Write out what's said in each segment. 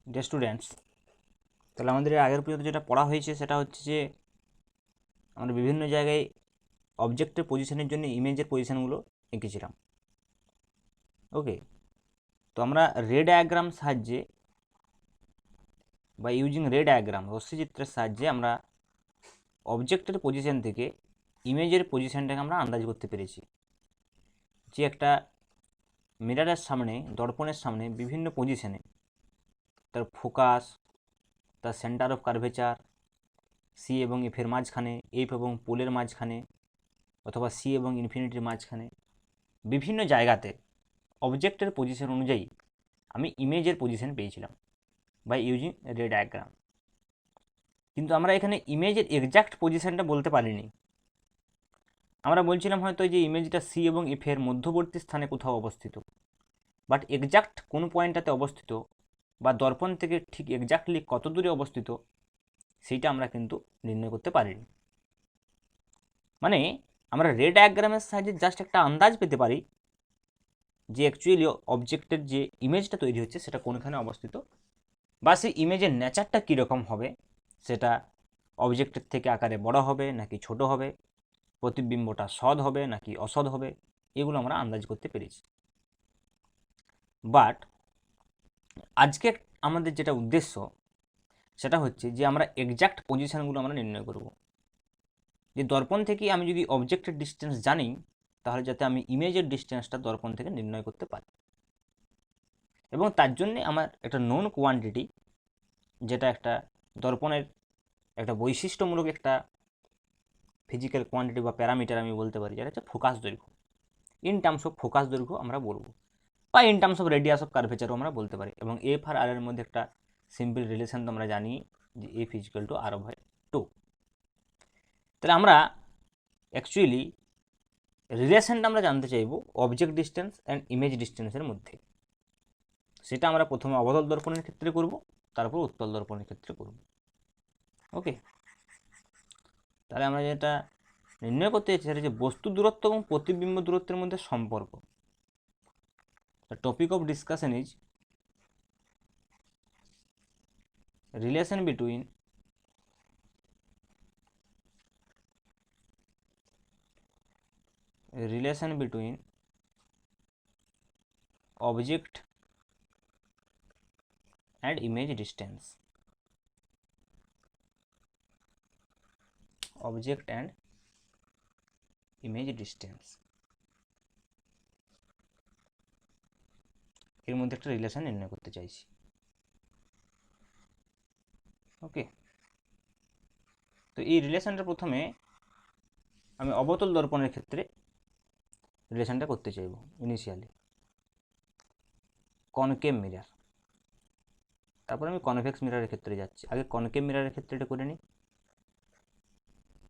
Dear students, তাহলে আমাদের এর আগের পর্যন্ত যেটা পড়া হয়েছে সেটা হচ্ছে যে আমরা বিভিন্ন জায়গায় অবজেক্টের পজিশনের জন্য ইমেজের পজিশনগুলো এঁকেছিলাম। ওকে, তো আমরা রে ডায়াগ্রাম সাহায্যে বা ইউজিং রে ডায়াগ্রাম রশ্মিচিত্রের সাহায্যে আমরা অবজেক্টের পজিশন থেকে ইমেজের পজিশনটাকে আমরা আন্দাজ করতে পেরেছি। যে একটা মিরারের সামনে, দর্পণের সামনে বিভিন্ন পজিশনে তার ফোকাস, তার সেন্টার অফ কার্ভেচার, সি এবং এফের মাঝখানে, এফ এবং পোলের মাঝখানে, অথবা সি এবং ইনফিনিটির মাঝখানে বিভিন্ন জায়গাতে অবজেক্টের পজিশন অনুযায়ী আমি ইমেজের পজিশন পেয়েছিলাম বাই ইউজিং রে ডায়াগ্রাম। কিন্তু আমরা এখানে ইমেজের এক্সাক্ট পজিশনটা বলতে পারিনি। আমরা বলছিলাম হয়তো যে ইমেজটা সি এবং এফের মধ্যবর্তী স্থানে কোথাও অবস্থিত, বাট এক্সাক্ট কোন পয়েন্টটাতে অবস্থিত বা দর্পণ থেকে ঠিক এক্স্যাক্টলি কত দূরে অবস্থিত সেইটা আমরা কিন্তু নির্ণয় করতে পারিনি। মানে আমরা রে ডায়াগ্রামের সাহায্যে জাস্ট একটা আন্দাজ পেতে পারি যে অ্যাকচুয়ালি অবজেক্টের যে ইমেজটা তৈরি হচ্ছে সেটা কোনখানে অবস্থিত, বা সেই ইমেজের নেচারটা কীরকম হবে, সেটা অবজেক্টের থেকে আকারে বড় হবে নাকি ছোট হবে, প্রতিবিম্বটা সৎ হবে নাকি অসৎ হবে, এগুলো আমরা আন্দাজ করতে পেরেছি। বাট আজকে আমাদের যেটা উদ্দেশ্য সেটা হচ্ছে যে আমরা এক্স্যাক্ট পজিশানগুলো আমরা নির্ণয় করব। যে দর্পণ থেকে আমি যদি অবজেক্টের ডিস্টেন্স জানি, তাহলে যাতে আমি ইমেজের ডিস্টেন্সটা দর্পণ থেকে নির্ণয় করতে পারি। এবং তার জন্যে আমার একটা নোন কোয়ান্টিটি, যেটা একটা দর্পণের একটা বৈশিষ্ট্যমূলক একটা ফিজিক্যাল কোয়ান্টিটি বা প্যারামিটার আমি বলতে পারি, যেটা হচ্ছে ফোকাস দৈর্ঘ্য। ইন টার্মস অফ ফোকাস দৈর্ঘ্য আমরা বলবো, বা in terms of radius of কার্ভেচারও আমরা বলতে পারি। এবং এফ আর আর এর মধ্যে একটা সিম্পল রিলেশন তো আমরা জানি যে F is equal to R by 2। তাহলে আমরা অ্যাকচুয়ালি রিলেশনটা আমরা জানতে চাইব অবজেক্ট ডিস্টেন্স অ্যান্ড ইমেজ ডিস্টেন্সের মধ্যে। সেটা আমরা প্রথমে অবতল দর্পণের ক্ষেত্রে করব, তারপর উত্তল দর্পণের ক্ষেত্রে করব। ওকে, তাহলে আমরা যেটা নির্ণয় করতে চাইছি সেটা হচ্ছে বস্তু দূরত্ব এবং প্রতিবিম্ব দূরত্বের মধ্যে সম্পর্ক। The topic of discussion is relation between object and image distance. Object and image distance এর মধ্যে একটা রিলেশন নির্ণয় করতে চাইছি। ওকে, তো এই রিলেশনটা প্রথমে আমি অবতল দর্পণের ক্ষেত্রে রিলেশনটা করতে চাইব। ইনিশিয়ালি কনকেভ মিরর, তারপর আমি কনভেক্স মিররের ক্ষেত্রে যাচ্ছি। আগে কনকেভ মিররের ক্ষেত্রে এটা করে নিই।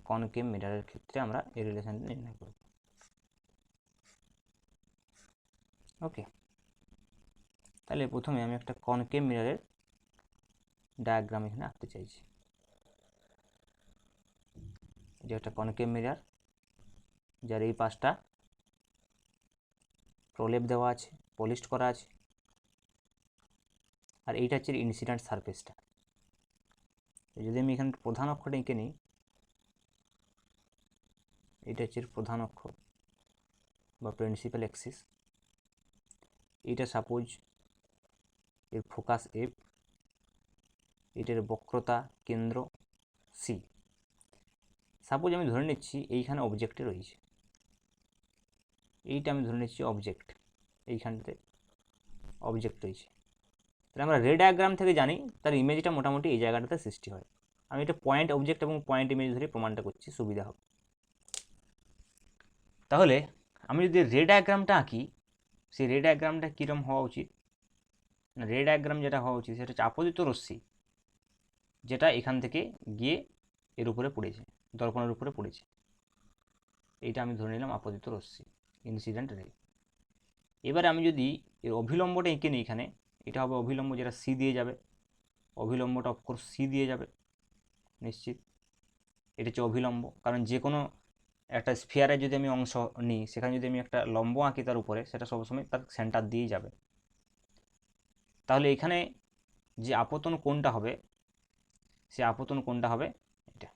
কনকেভ মিররের ক্ষেত্রে আমরা এই রিলেশনটা নির্ণয় করব। ওকে, তাহলে প্রথমে আমি একটা কনকেভ মিররের ডায়াগ্রাম এখানে আঁকতে চাইছি। যে একটা কনকেভ মিরর, যার এই পাশটা প্রলেপ দেওয়া আছে, পলিশড করা আছে, আর এইটা হচ্ছে ইনসিডেন্ট সারফেসটা। যদি আমি এখানে প্রধান অক্ষটা এঁকে নিই, এটা হচ্ছে প্রধান অক্ষ বা প্রিন্সিপাল অ্যাক্সিস। এইটা সাপোজ এর ফোকাস এফ, এটার বক্রতা কেন্দ্র সি। সাপোজ আমি ধরে নিচ্ছি এইখানে অবজেক্টে রয়েছে, এইটা আমি ধরে নিচ্ছি অবজেক্ট, এইখানটাতে অবজেক্ট রয়েছে। তাহলে আমরা রে ডায়াগ্রাম থেকে জানি তার ইমেজটা মোটামুটি এই জায়গাটাতে সৃষ্টি হয়। আমি এটা পয়েন্ট অবজেক্ট এবং পয়েন্ট ইমেজ ধরে প্রমাণটা করছি, সুবিধা হবে। তাহলে আমি যদি রে ডায়াগ্রামটা আঁকি, সেই রে ডায়াগ্রামটা কীরকম হওয়া উচিত? রে ডায়াগ্রাম যেটা হওয়া উচিত সেটা হচ্ছে আপতিত রশ্মি, যেটা এখান থেকে গিয়ে এর উপরে পড়েছে, দর্পণের উপরে পড়েছে। এইটা আমি ধরে নিলাম আপতিত রশ্মি, ইনসিডেন্ট রে। এবারে আমি যদি এর অভিলম্বটা এঁকে নিই, এখানে এটা হবে অভিলম্ব, যেটা সি দিয়ে যাবে। অভিলম্বটা অফকোর্স সি দিয়ে যাবে নিশ্চিত। এটা হচ্ছে অভিলম্ব, কারণ যে কোনো একটা স্ফিয়ারের যদি আমি অংশ নিই, সেখানে যদি আমি একটা লম্ব আঁকি তার উপরে, সেটা সবসময় তার সেন্টার দিয়েই যাবে। তাহলে এখানে যে আপতন কোণটা হবে সে আপতন কোণটা হবে এটা।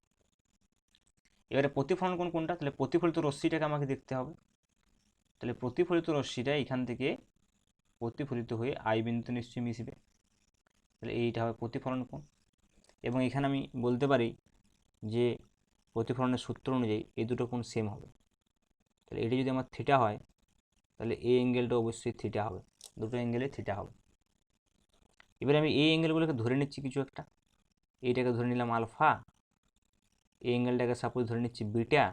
এবারে প্রতিফলন কোণ কোনটা, তাহলে প্রতিফলিত রশ্মিটাকে আমাকে দেখতে হবে। তাহলে প্রতিফলিত রশ্মিটা এখান থেকে প্রতিফলিত হয়ে আই বিন্দুতে নিশ্চয়ই মিশবে, তাহলে এইটা হবে প্রতিফলন কোণ। এবং এখানে আমি বলতে পারি যে প্রতিফলনের সূত্র অনুযায়ী এই দুটো কোণ সেম হবে। তাহলে এটা যদি আমার থিটা হয় তাহলে এই অ্যাঙ্গেলটা অবশ্যই থিটা হবে, দুটো অ্যাঙ্গেলে থিটা হবে। এবারে আমি এই অ্যাঙ্গেলগুলোকে ধরে নিচ্ছি কিছু একটা, এইটাকে ধরে নিলাম আলফা, এই অ্যাঙ্গেলটাকে সাপোজ ধরে নিচ্ছি বিটা,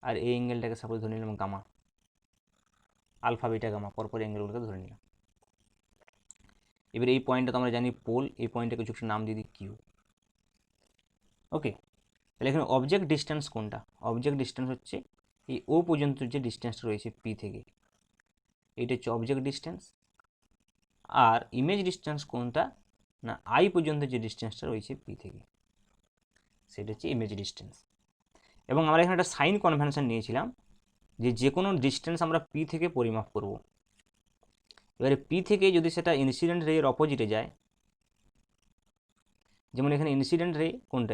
আর এই অ্যাঙ্গেলটাকে সাপোজ ধরে নিলাম গামা। আলফা বিটা গামা পরপর অ্যাঙ্গেলগুলোকে ধরে নিলাম। এবার এই পয়েন্টটা তো আমরা জানি পোল, এই পয়েন্টটাকে কিছু একটা নাম দিয়ে দিই কিউ। ওকে, তাহলে এখানে অবজেক্ট ডিস্টেন্স কোনটা? অবজেক্ট ডিস্টেন্স হচ্ছে এই ও পর্যন্ত যে ডিস্টেন্সটা রয়েছে পি থেকে, এইটা হচ্ছে অবজেক্ট ডিস্টেন্স। আর ইমেজ ডিস্টেন্স কোনটা না, আই পর্যন্ত যে ডিস্টেন্সটা রয়েছে পি থেকে, সেটা হচ্ছে ইমেজ ডিস্টেন্স। এবং আমরা এখানে একটা সাইন কনভেনশন নিয়েছিলাম যে কোনো ডিস্টেন্স আমরা পি থেকে পরিমাপ করব। এবারে পি থেকে যদি সেটা ইনসিডেন্ট রে এর অপোজিটে যায়, যেমন এখানে ইনসিডেন্ট রে কোনটা,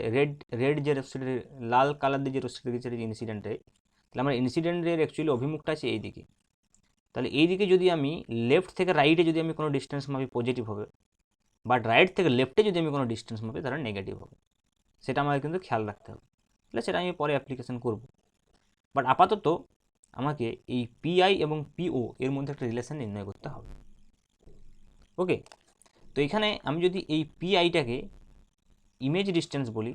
রেড যে রশ্মিটা, লাল কালার দিয়ে যে রশ্মিটা দিচ্ছে সেটা ইনসিডেন্ট রে, তাহলে আমরা ইনসিডেন্ট রের অ্যাকচুয়ালি অভিমুখটা আছে এই দিকে। তাহলে এই দিকে যদি আমি লেফট থেকে রাইটে যদি আমি কোনো ডিস্টেন্স মাপি পজিটিভ হবে, বাট রাইট থেকে লেফটে যদি আমি কোনো ডিস্টেন্স মাপি তাহলে নেগেটিভ হবে, সেটা আমাকে কিন্তু খেয়াল রাখতে হবে। তাহলে সেটা আমি পরে অ্যাপ্লিকেশন করব। বাট আপাতত আমাকে এই পিআই এবং পিও এর মধ্যে একটা রিলেশন নির্ণয় করতে হবে। ওকে, তো এখানে আমি যদি এই পিআইটাকে ইমেজ ডিস্টেন্স বলি,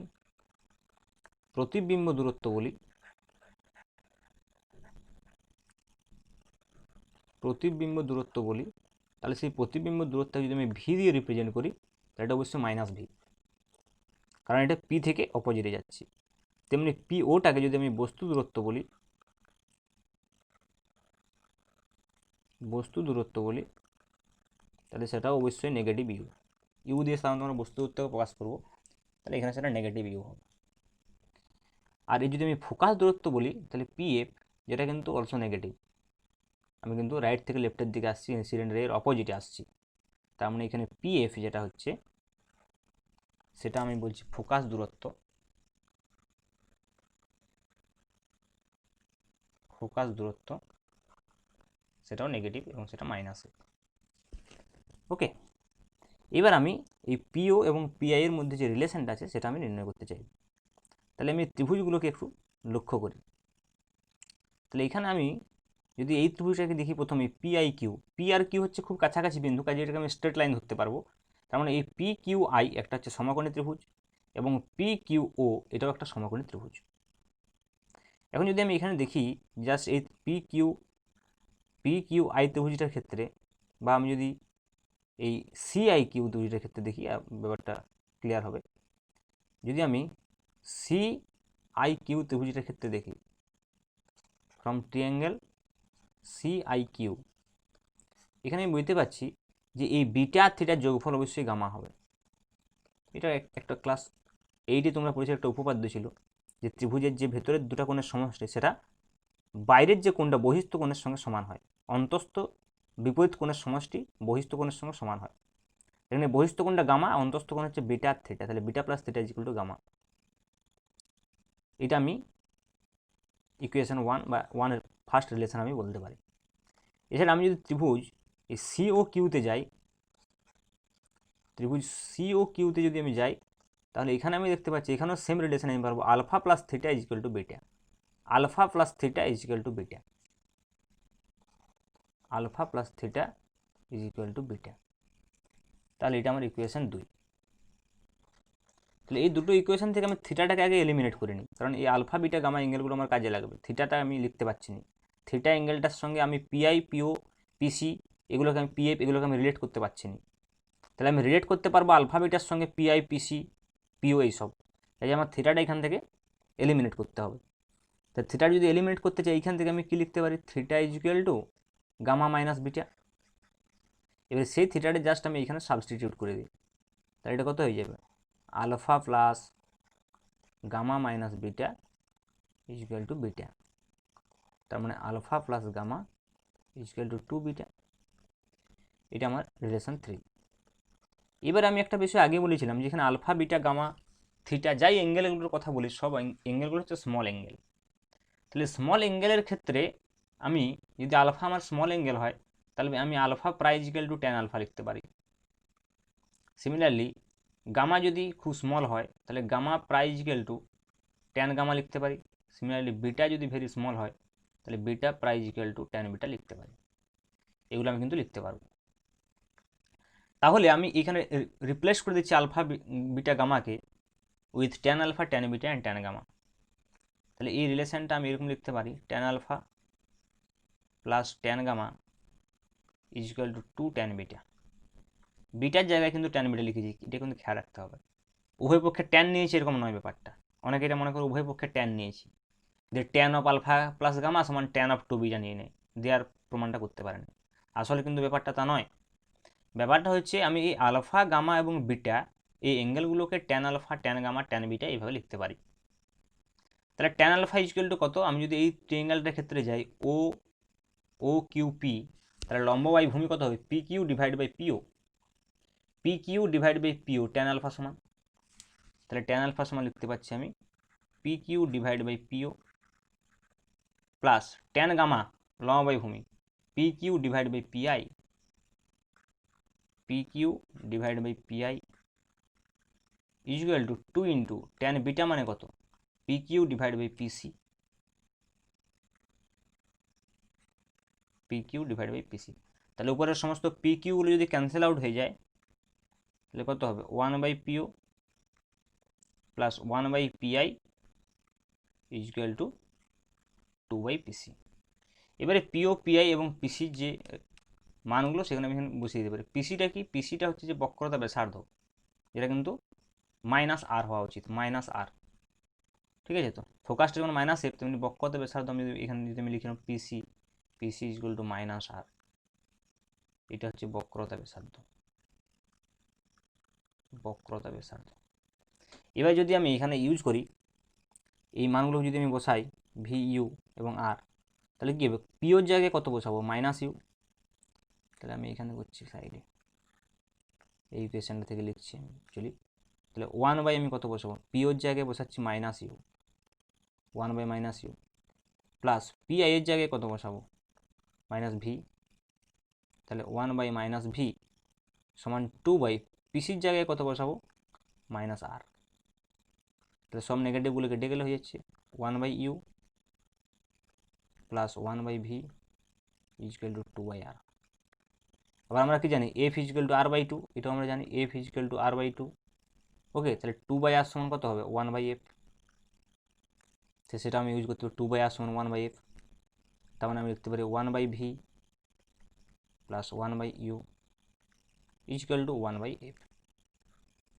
প্রতিবিম্ব দূরত্ব বলি, প্রতিবিম্ব দূরত্ব বলি, তাহলে সেই প্রতিবিম্ব দূরত্বকে যদি আমি ভি দিয়ে রিপ্রেজেন্ট করি তাহলে এটা অবশ্যই মাইনাস ভি, কারণ এটা পি থেকে অপোজিটে যাচ্ছি। তেমনি পিওটাকে যদি আমি বস্তু দূরত্ব বলি, বস্তু দূরত্ব বলি, তাহলে সেটা অবশ্যই নেগেটিভ ইউ। ইউ দিয়ে সাধারণত আমরা বস্তু দূরত্বকে প্রকাশ করবো, তাহলে এখানে সেটা নেগেটিভ ইউ হবে। আর এই যদি আমি ফোকাস দূরত্ব বলি তাহলে পিএফ, যেটা কিন্তু অলসো নেগেটিভ, আমি কিন্তু রাইট থেকে লেফটের দিকে আসছি, ইনসিডেন্ট রে এর অপোজিটে আসছি, তার মানে এখানে পিএফ যেটা হচ্ছে সেটা আমি বলছি ফোকাস দূরত্ব, ফোকাস দূরত্ব সেটাও নেগেটিভ এবং সেটা মাইনাসে। ওকে, এবার আমি এই পিও এবং পিআই এর মধ্যে যে রিলেশনটা আছে সেটা আমি নির্ণয় করতে চাই। তাহলে আমি ত্রিভুজগুলোকে একটু লক্ষ্য করি। তাহলে এখানে আমি যদি এই ত্রিভুজটাকে দেখি, প্রথমে PI Q, P R Q হচ্ছে খুব কাছাকাছি বিন্দু, কাজে এটাকে আমি স্ট্রেট লাইন ধরতে পারবো। তার মানে এই পি কিউ আই একটা হচ্ছে সমকোণী ত্রিভুজ, এবং পি কিউ ও এটাও একটা সমকোণী ত্রিভুজ। এখন যদি আমি এখানে দেখি জাস্ট এই পি কিউ আই ত্রিভুজটার ক্ষেত্রে, বা আমি যদি এই সি আই কিউ ত্রিভুজটার ক্ষেত্রে দেখি, ব্যাপারটা ক্লিয়ার হবে। যদি আমি সি আই কিউ ত্রিভুজটার ক্ষেত্রে দেখি, from triangle C I Q, এখানে আমি বুঝতে পারছি যে এই বিটা আর থিটার যোগফল অবশ্যই গামা হবে। এটা একটা ক্লাস 8-এ তোমরা পড়েছো, একটা উপপাদ্য ছিল যে ত্রিভুজের যে ভেতরের দুটো কোণের সমষ্টি সেটা বাইরের যে কোণটা বহিস্থ কোণের সঙ্গে সমান হয়, অন্তস্থ বিপরীত কোণের সমষ্টি বহিস্থ কোণের সঙ্গে সমান হয়। এখানে বহিস্থ কোণটা গামা, অন্তস্থ কোণ হচ্ছে বিটা আর থিটা, তাহলে beta plus theta equal to gamma. এটা আমি ইকুয়েশন 1 বা 1-এর ফার্স্ট রিলেশন আমি বলতে পারি। এছাড়া আমি যদি ত্রিভুজ এই সি ও কিউতে যাই, ত্রিভুজ সি ও কিউতে যদি আমি যাই, তাহলে এখানে আমি দেখতে পাচ্ছি এখানেও সেম রিলেশন আমি পারবো, alpha plus theta is equal to beta, alpha plus theta is equal to beta, alpha plus theta is equal to beta. তাহলে এটা আমার ইকুয়েশন 2। তাহলে এই দুটো ইকুয়েশন থেকে আমি থিটাটাকে আগে এলিমিনেট করে নিই, কারণ এই আলফা বিটা গামা অ্যাঙ্গেলগুলো আমার কাজে লাগবে, থিটাটা আমি লিখতে পারছি না। থিটা অ্যাঙ্গেলটার সঙ্গে আমি পিআই পিও পিসি এগুলোকে আমি পিএফ এগুলোকে আমি রিলেট করতে পারছি না। তাহলে আমি রিলেট করতে পারবো আলফা বিটার সঙ্গে পিআই পিসি পিও এইসব, তাই আমার থিটাটা এখান থেকে এলিমিনেট করতে হবে। তা থিটা যদি এলিমিনেট করতে চাই, এইখান থেকে আমি কি লিখতে পারি, theta is equal to gamma minus beta. এবার সেই থিটাটা জাস্ট আমি এখানে সাবস্টিটিউট করে দিই, তাহলে এটা কত হয়ে যাবে, alpha plus gamma minus beta is equal to beta. তার মানে alpha plus gamma is equal to 2 beta. এটা আমার রিলেশন 3। এবার আমি একটা বিষয় আগে বলেছিলাম, যেখানে আলফা বিটা গামা থিটা যাই অ্যাঙ্গেলগুলোর কথা বলি, সব অ্যাঙ্গেলগুলো হচ্ছে স্মল অ্যাঙ্গেল। তাহলে স্মল অ্যাঙ্গেলের ক্ষেত্রে আমি যদি আলফা আমার স্মল অ্যাঙ্গেল হয়, তাহলে আমি alpha prime equal to tan alpha লিখতে পারি। সিমিলারলি গামা যদি খুব স্মল হয়, তাহলে gamma prime equal to tan gamma লিখতে পারি। সিমিলারলি বিটা যদি ভেরি স্মল হয়, তাহলে beta prime equal to tan beta লিখতে পারি। এগুলো আমি কিন্তু লিখতে পারবো। তাহলে আমি এখানে রিপ্লেস করে দিচ্ছি আলফা বিটা গামাকে with tan alpha tan beta and tan gamma. তাহলে এই রিলেশনটা আমি এরকম লিখতে পারি, tan alpha plus tan gamma is equal to 2 tan beta. বিটার জায়গায় কিন্তু ট্যান বিটা লিখেছি, এটা কিন্তু খেয়াল রাখতে হবে। উভয় পক্ষে ট্যান নিয়েছি এরকম নয় ব্যাপারটা, অনেকে এটা মনে করে উভয় পক্ষে ট্যান নিয়েছি, যে tan of alpha plus gamma সমান ট্যান অফ 2 বিটা নিয়ে নেয়, দেওয়ার প্রমাণটা করতে পারেন। আসলে কিন্তু ব্যাপারটা তা নয়। ব্যাপারটা হচ্ছে আমি এই আলফা গামা এবং বিটা এই অ্যাঙ্গেলগুলোকে tan alpha tan gamma tan beta এইভাবে লিখতে পারি। তাহলে ট্যান আলফা ইকুয়াল টু কত, আমি যদি এই ট্রায়াঙ্গেলটার ক্ষেত্রে যাই ও ও কিউ পি, তাহলে লম্ব বাই ভূমি কত হবে, P Q divide by PO. P Q divide by PO tan alpha সমান, তাহলে ট্যান আলফা সমান লিখতে পাচ্ছি আমি P Q divide by PO plus tan gamma লম্ব বাই ভূমি P Q divide by PI, P Q divide by PI equal to 2 into tan beta মানে কত, P Q divide by PC, P Q divide by PC. তাহলে উপরের সমস্ত P কিউগুলো যদি cancel out হয়ে যায়, তাহলে কত হবে 1 by PO plus 1 by PI equal to 2 by PC. এবারে পিও পিআই এবং পিসির যে মানগুলো সেখানে আমি এখানে বসিয়ে দিতে পারি। পিসিটা কি, পিসিটা হচ্ছে যে বক্রতা ব্যাসার্ধ, যেটা কিন্তু মাইনাস আর হওয়া উচিত, মাইনাস আর। ঠিক আছে, তো ফোকাসটা যেমন মাইনাস এফ, তেমনি বক্রতা ব্যাসার্ধ আমি যদি এখানে যদি আমি লিখলাম পিসি, পিসি ইকুয়াল টু মাইনাস আর, এটা হচ্ছে বক্রতা ব্যাসার্ধ, বক্রতা ব্যাসার্ধ। এবার যদি আমি এখানে ইউজ করি এই মানগুলো যদি আমি বসাই ভি ইউ এবং আর, তাহলে কী হবে, পিওর জায়গায় কত বসাবো, মাইনাস ইউ। তাহলে আমি এখানে করছি সাইডে, এই ইকুয়েশনটা থেকে লিখছি আমি অ্যাকচুয়ালি। তাহলে 1 বাই আমি কত বসাবো, পিওর জায়গায় বসাচ্ছি minus U, 1 by minus U plus P I এর জায়গায় কত বসাবো, মাইনাস ভি। তাহলে 1 বাই মাইনাস ভি সমান 2 বাই পিসির জায়গায় কত বসাবো, মাইনাস আর। তাহলে সব নেগেটিভগুলো কেটে গেলে হয়ে যাচ্ছে 1 by U plus 1 by V equal to 2 by R. আবার আমরা কি জানি, F equal to R by 2, এটাও আমরা জানি F equal to R by 2। Okay, তাহলে 2 বাই আর সমান কত হবে, 1 বাই এফ। তো সেটা আমি ইউজ করতে পারি, 2 বাই আর সমান 1 বাই এফ। তার মানে আমি লিখতে পারি 1 by V plus 1 by U equal to 1 by F.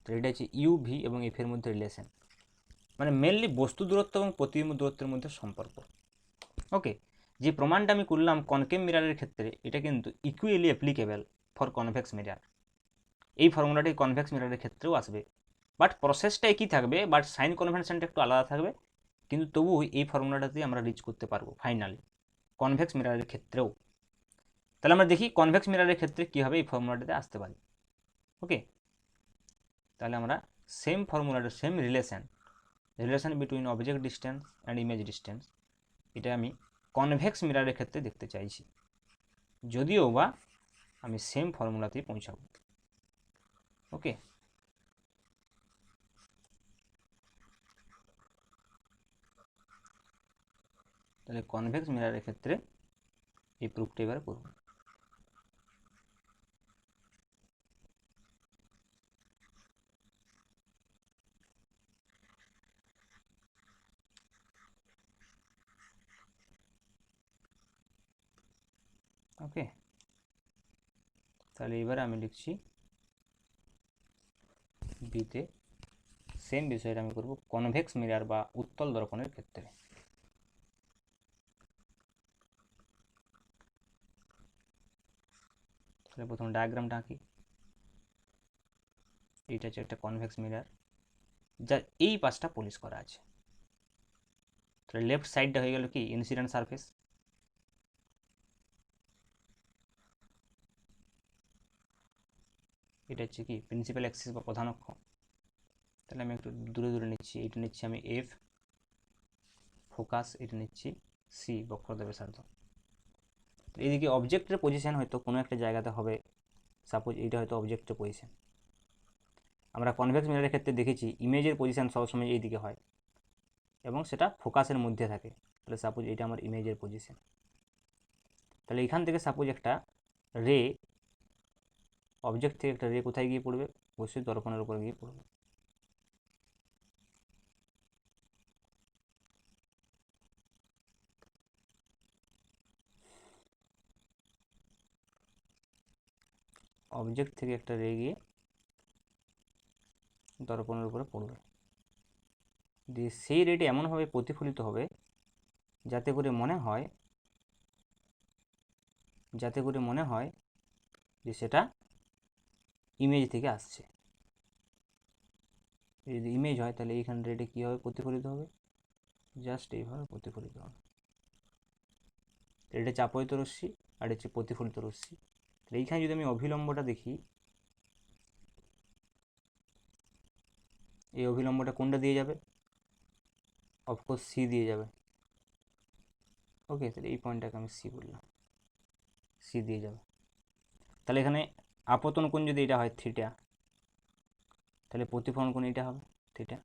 তো এটা হচ্ছে ইউ ভি এবং এফ এর মধ্যে রিলেশন, মানে মেনলি বস্তু দূরত্ব এবং প্রতিবিম্ব দূরত্বের মধ্যে সম্পর্ক। ওকে, যে প্রমাণটা আমি করলাম কনকেভ মিররের ক্ষেত্রে, এটা কিন্তু equally applicable for convex mirror. এই ফর্মুলাটি কনভেক্স মিররের ক্ষেত্রেও আসবে, বাট প্রসেসটা একই থাকবে, বাট সাইন কনভেনশনটা একটু আলাদা থাকবে, কিন্তু তবুও এই ফর্মুলাটাতে আমরা রিচ করতে পারবো ফাইনালি কনভেক্স মিররের ক্ষেত্রেও। তাহলে আমরা দেখি কনভেক্স মিররের ক্ষেত্রে কীভাবে এই ফর্মুলাটাতে আসতে পারি। ওকে, তাহলে আমরা সেম ফর্মুলাটা, same relation between object distance and image distance, এটা আমি কনভেক্স মিররের ক্ষেত্রে দেখতে চাইছি, যদিও বা আমি সেম ফর্মুলাতেই পৌঁছাবো। ওকে, তাহলে কনভেক্স মিররের ক্ষেত্রে এই প্রুফটা এবার করব। ওকে, তাহলে এবারে আমি লিখছি বিতে সেম বিষয়টা আমি করব কনভেক্স মিরর বা উত্তল দর্পণের ক্ষেত্রে। তাহলে প্রথম ডায়াগ্রামটা আঁকি। এইটা হচ্ছে একটা কনভেক্স মিরর, যার এই পাশটা পলিশ করা আছে। তাহলে লেফট সাইডটা হয়ে গেল কি ইনসিডেন্ট সারফেস, এটা হচ্ছে কি প্রিন্সিপাল অ্যাক্সিস বা প্রধান অক্ষ। তাহলে আমি একটু দূরে দূরে নিচ্ছি, এটা নিচ্ছি আমি এফ ফোকাস, এটা নিচ্ছি সি বক্রতা ব্যাসার্ধ। এইদিকে অবজেক্টের পজিশন হয়তো কোনো একটা জায়গাতে হবে, সাপোজ এইটা হয়তো অবজেক্টের পজিশন। আমরা কনভেক্স মিররের ক্ষেত্রে দেখেছি ইমেজের পজিশন সবসময় এইদিকে হয় এবং সেটা ফোকাসের মধ্যে থাকে। তাহলে সাপোজ এটা আমার ইমেজের পজিশন। তাহলে এখান থেকে সাপোজ একটা রে, অবজেক্ট থেকে একটা রে কোথায় গিয়ে পড়বে? অবশ্যই দর্পণের উপর গিয়ে পড়বে। অবজেক্ট থেকে একটা রে গিয়ে দর্পণের উপরে পড়বে, দিয়ে সেই রেটি এমনভাবে প্রতিফলিত হবে যাতে করে মনে হয় যে সেটা ইমেজ থেকে আসছে। যদি ইমেজ হয় তাহলে এইখানে রেটে কী হবে? প্রতিফলিত হবে, জাস্ট এইভাবে প্রতিফলিত হবে। এটা চাপয়িত রশ্মি আর হচ্ছে প্রতিফলিত রশ্মি। তাহলে এইখানে যদি আমি অভিলম্বটা দেখি, এই অভিলম্বটা কোনটা দিয়ে যাবে? অফকোর্স সি দিয়ে যাবে। ওকে, তাহলে এই পয়েন্টটাকে আমি সি বললাম, সি দিয়ে যাবে। তাহলে এখানে আপতন কোণ যদি এটা হয় থিটা, তাহলে প্রতিফলন কোণ এটা হবে থিটা।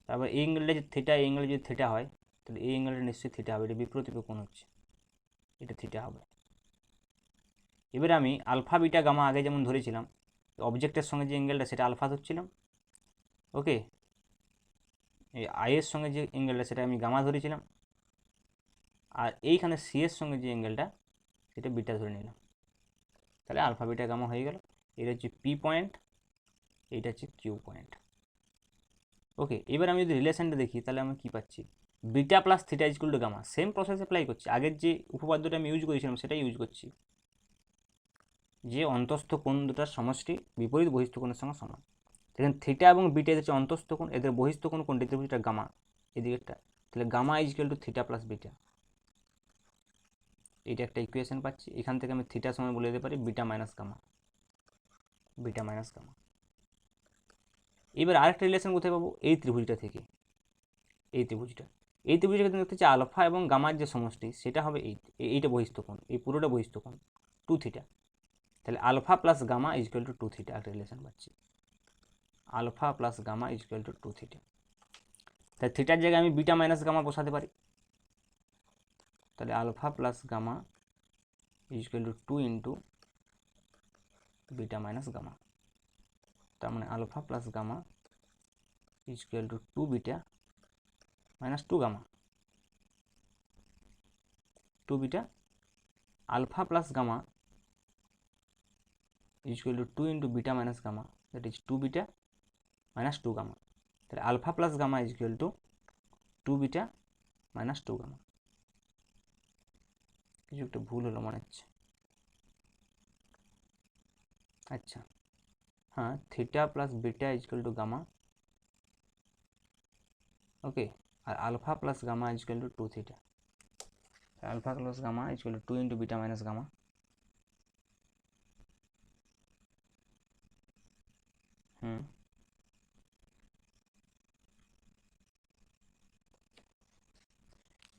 তারপর এই অ্যাঙ্গেলটা যদি থিটা, এই অ্যাঙ্গেল যদি থিটা হয় তাহলে এই অ্যাঙ্গেলটা নিশ্চয়ই থিটা হবে, এটা বিপরীত কোণ হচ্ছে, এটা থিটা হবে। এবারে আমি আলফা বিটা গামা আগে যেমন ধরেছিলাম, অবজেক্টের সঙ্গে যে অ্যাঙ্গেলটা সেটা আলফা ধরছিলাম, ওকে। এই আইয়ের সঙ্গে যে অ্যাঙ্গেলটা সেটা আমি গামা ধরেছিলাম, আর এইখানে সি এর সঙ্গে যে অ্যাঙ্গেলটা সেটা বিটা ধরে নিলাম। তাহলে আলফা বিটা গামা হয়ে গেল। এটা হচ্ছে পি পয়েন্ট, এইটা হচ্ছে কিউ পয়েন্ট। ওকে, এবার আমি যদি রিলেশনটা দেখি তাহলে আমি কী পাচ্ছি? Beta plus theta equal to gamma. Same process apply করছি, আগের যে উপপাদ্যটা আমি ইউজ করেছিলাম সেটাই ইউজ করছি, যে অন্তস্থ কোণ দুটার সমষ্টি বিপরীত বহিস্থ কোণের সঙ্গে সমান। দেখেন থিটা এবং বিটা হচ্ছে অন্তস্থ কোণ, এদের বহিস্থ কোণ কোনটি? ত্রিভুজটা গামা, এদিকেরটা। তাহলে gamma equal to theta plus beta, এটা একটা ইকুয়েশন পাচ্ছি। এখান থেকে আমি থিটার সময় বলে দিতে পারি beta minus gamma, beta minus gamma. এবার আরেকটা রিলেশন কোথায় পাবো? এই ত্রিভুজটা থেকে, এই ত্রিভুজটা কিন্তু দেখতে চাই আলফা এবং গামার যে সমষ্টি সেটা হবে এইটা বহিস্থ কোণ, এই পুরোটা বহিস্থ কোণ 2 থিটা। তাহলে alpha plus gamma equal to 2 theta, একটা রিলেশন পাচ্ছি, alpha plus gamma equal to 2 theta. তাই থিটার জায়গায় আমি বিটা মাইনাস গামা বসাতে পারি। তাহলে alpha plus gamma equal to 2 into beta minus gamma. তার মানে alpha plus gamma equal to 2 beta minus 2 gamma, 2 beta. Alpha plus gamma equal to 2 into beta minus gamma, that is 2 beta minus 2 gamma. তাহলে alpha plus gamma equal to 2 beta minus 2 gamma. কিছু একটা ভুল হলো মনে হচ্ছে। আচ্ছা, हाँ theta plus beta is equal to gamma, okay, और alpha plus gamma is equal to 2 theta. Alpha plus gamma is equal to 2 into beta minus gamma.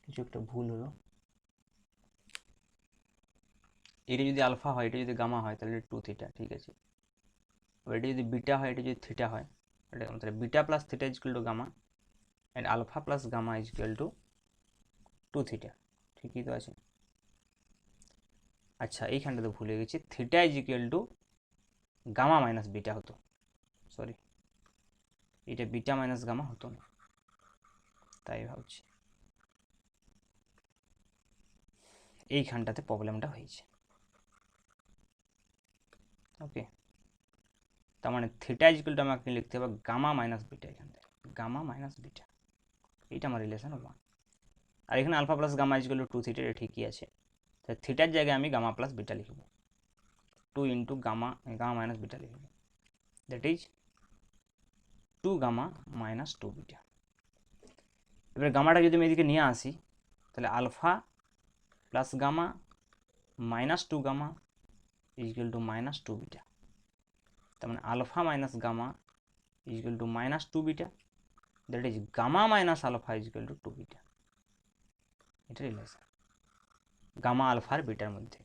কিছু একটা ভুল হলো, এটা যদি আলফা হয় এটা যদি গামা হয় তাহলে 2 থিটা, ঠিক আছে। আর এটা যদি বিটা হয় এটা যদি থিটা হয়, এটা তাহলে beta plus theta is equal to gamma and alpha plus gamma is equal to 2 theta, ঠিকই তো আছে। আচ্ছা, এইখানটাতে ভুলে গেছি, theta is equal to gamma minus beta হতো, সরি এটা বিটা মাইনাস গামা হতো না, তাই ভাবছি এইখানটাতে প্রবলেমটা হয়েছে। ওকে, তার মানে থিটা ইকুয়াল টু আমাকে লিখতে হবে গামা মাইনাস বিটা, এখান থেকে গামা মাইনাস বিটা, এইটা আমার রিলেশন 1। আর এখানে alpha plus gamma equal to 2 theta, এটা ঠিকই আছে। তাই থিটার জায়গায় আমি গামা প্লাস বিটা লিখব, 2 ইন্টু গামা মাইনাস বিটা লিখব, that is 2 gamma minus 2 beta. এবার গামাটা যদি আমি এদিকে নিয়ে আসি তাহলে alpha plus gamma minus 2 gamma equal to minus 2 beta. তার মানে alpha minus gamma is equal to minus 2 beta, that is gamma minus alpha is equal to 2 beta. এটা রিলেশন গামা আলফা আর বিটার মধ্যে।